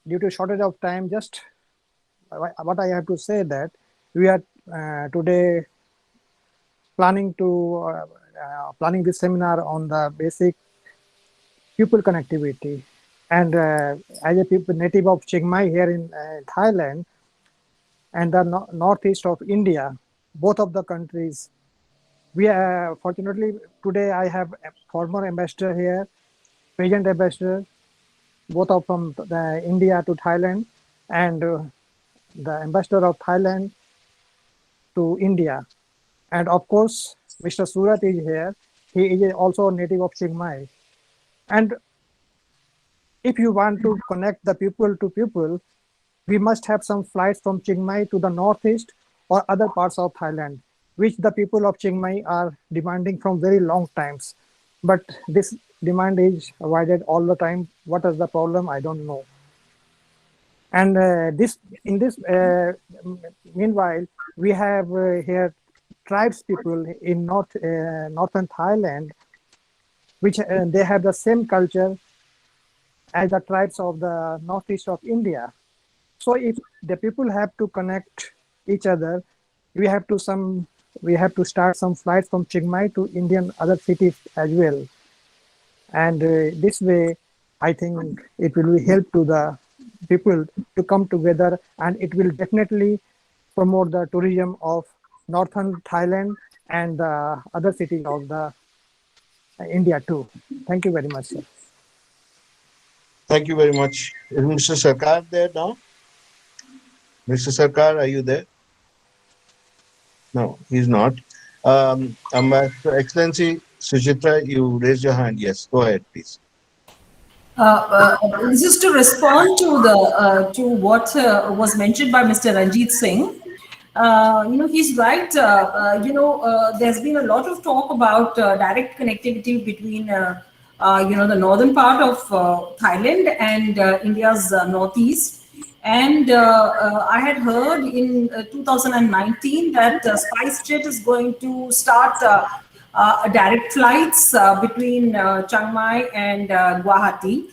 due to shortage of time, just what I have to say that we are today planning this seminar on the basic pupil connectivity And as a people native of Chiang Mai here in Thailand and the northeast of India, both of the countries, we are fortunately today I have a former ambassador here, present ambassador, both of from India to Thailand, and the ambassador of Thailand to India. And of course, Mr. Surat is here. He is also a native of Chiang Mai. And if you want to connect the people to people, we must have some flights from Chiang Mai to the northeast or other parts of Thailand, which the people of Chiang Mai are demanding from very long times. But this demand is avoided all the time. What is the problem? I don't know. And meanwhile, we have here tribes people in northern Thailand, which they have the same culture as the tribes of the northeast of India. So if the people have to connect each other, we have to start some flights from Chiang Mai to Indian other cities as well. And this way, I think it will help to the people to come together, and it will definitely promote the tourism of northern Thailand and the other cities of the India too. Thank you very much, sir. Thank you very much. Is Mr. Sarkar there now? Mr. Sarkar, are you there? No, he's not. Excellency Suchitra, you raised your hand. Yes, go ahead, please. This is to respond to the to what was mentioned by Mr. Ranjit Singh. He's right. There's been a lot of talk about direct connectivity between the northern part of Thailand and India's northeast. And I had heard in 2019 that SpiceJet is going to start direct flights between Chiang Mai and Guwahati.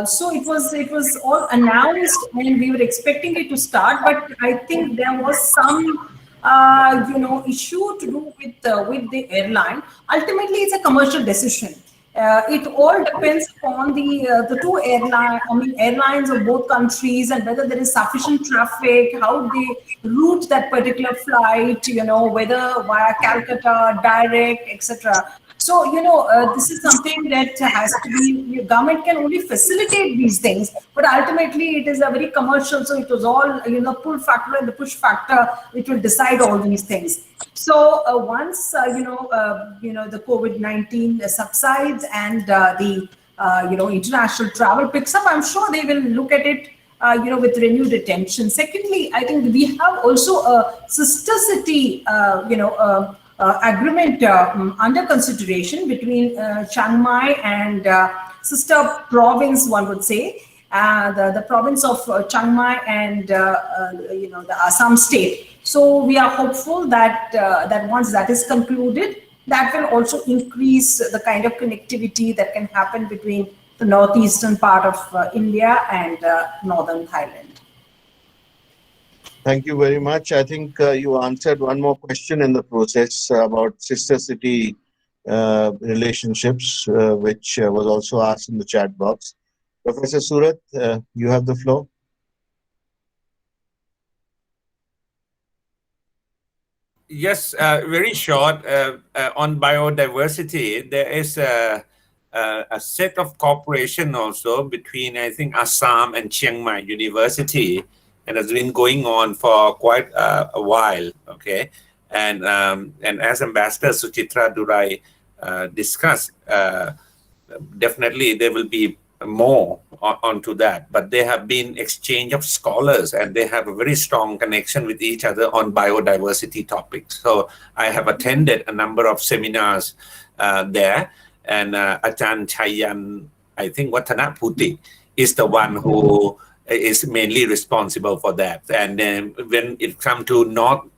So it was all announced, and we were expecting it to start, but I think there was some issue to do with the airline. Ultimately, it's a commercial decision. It all depends on the two airlines of both countries, and whether there is sufficient traffic, how they route that particular flight, whether via Calcutta, direct, etc. So, this is something that has to be, government can only facilitate these things, but ultimately it is a very commercial, so it was all, pull factor and the push factor, which will decide all these things. So once, the COVID-19 subsides and the, international travel picks up, I'm sure they will look at it with renewed attention. Secondly, I think we have also a sister city, agreement under consideration between Chiang Mai and sister province, one would say, the province of Chiang Mai and the Assam state. So we are hopeful that that once that is concluded, that will also increase the kind of connectivity that can happen between the northeastern part of India and northern Thailand. Thank you very much. I think you answered one more question in the process about sister city relationships, which was also asked in the chat box. Professor Surat, you have the floor. Yes, very short. On biodiversity, there is a set of cooperation also between, I think, Assam and Chiang Mai University, and has been going on for quite a while. Okay, and as Ambassador Suchitra Durai discussed, definitely there will be more onto that, but there have been exchange of scholars, and they have a very strong connection with each other on biodiversity topics. So I have attended a number of seminars there, and Ajahn Chayan, I think Watanaputi, is the one who is mainly responsible for that. And then when it comes to Nehu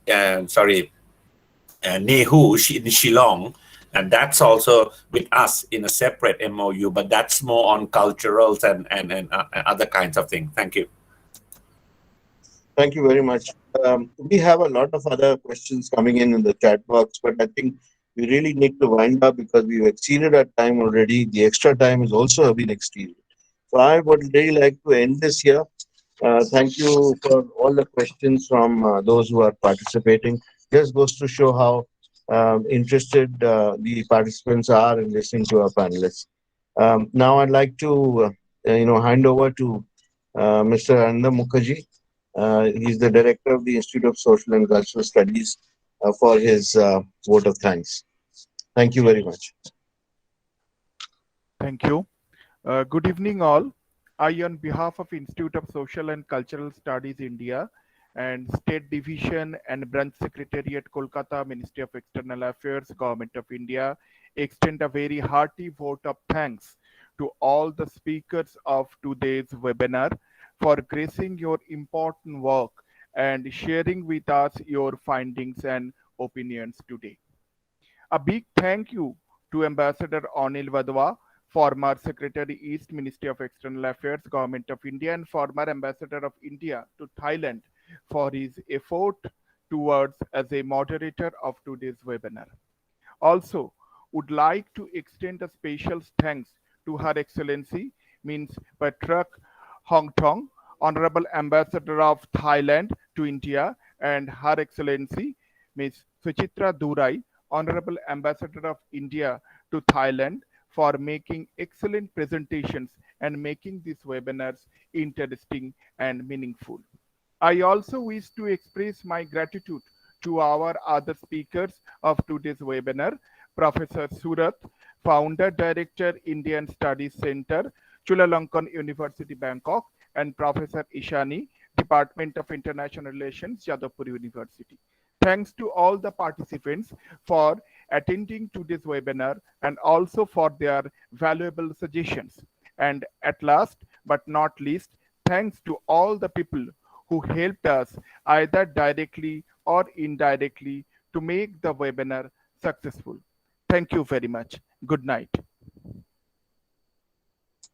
in Shillong, and that's also with us in a separate MOU, but that's more on culturals and other kinds of things. Thank you. Thank you very much. We have a lot of other questions coming in the chat box, but I think we really need to wind up because we've exceeded our time already. The extra time has also been exceeded. So I would really like to end this here. Thank you for all the questions from those who are participating. Just goes to show how interested the participants are in listening to our panelists. Now I'd like to, hand over to Mr. Ananda Mukherjee. He's the director of the Institute of Social and Cultural Studies for his vote of thanks. Thank you very much. Thank you. Good evening, all. I, on behalf of Institute of Social and Cultural Studies, India, and State Division and Branch Secretariat, Kolkata, Ministry of External Affairs, Government of India, extend a very hearty vote of thanks to all the speakers of today's webinar for gracing your important work and sharing with us your findings and opinions today. A big thank you to Ambassador Anil Wadhwa, former Secretary East Ministry of External Affairs, Government of India, and former Ambassador of India to Thailand for his effort towards as a moderator of today's webinar. Also, would like to extend a special thanks to Her Excellency means Pattarat Hongtong, Honorable Ambassador of Thailand to India, and Her Excellency Ms. Suchitra Durai, Honorable Ambassador of India to Thailand, for making excellent presentations and making these webinars interesting and meaningful. I also wish to express my gratitude to our other speakers of today's webinar, Professor Surat, Founder Director, Indian Studies Center, Chulalongkorn University, Bangkok, and Professor Ishani, Department of International Relations, Jadavpur University. Thanks to all the participants for attending to this webinar and also for their valuable suggestions. And at last but not least, thanks to all the people who helped us either directly or indirectly to make the webinar successful. Thank you very much. Good night.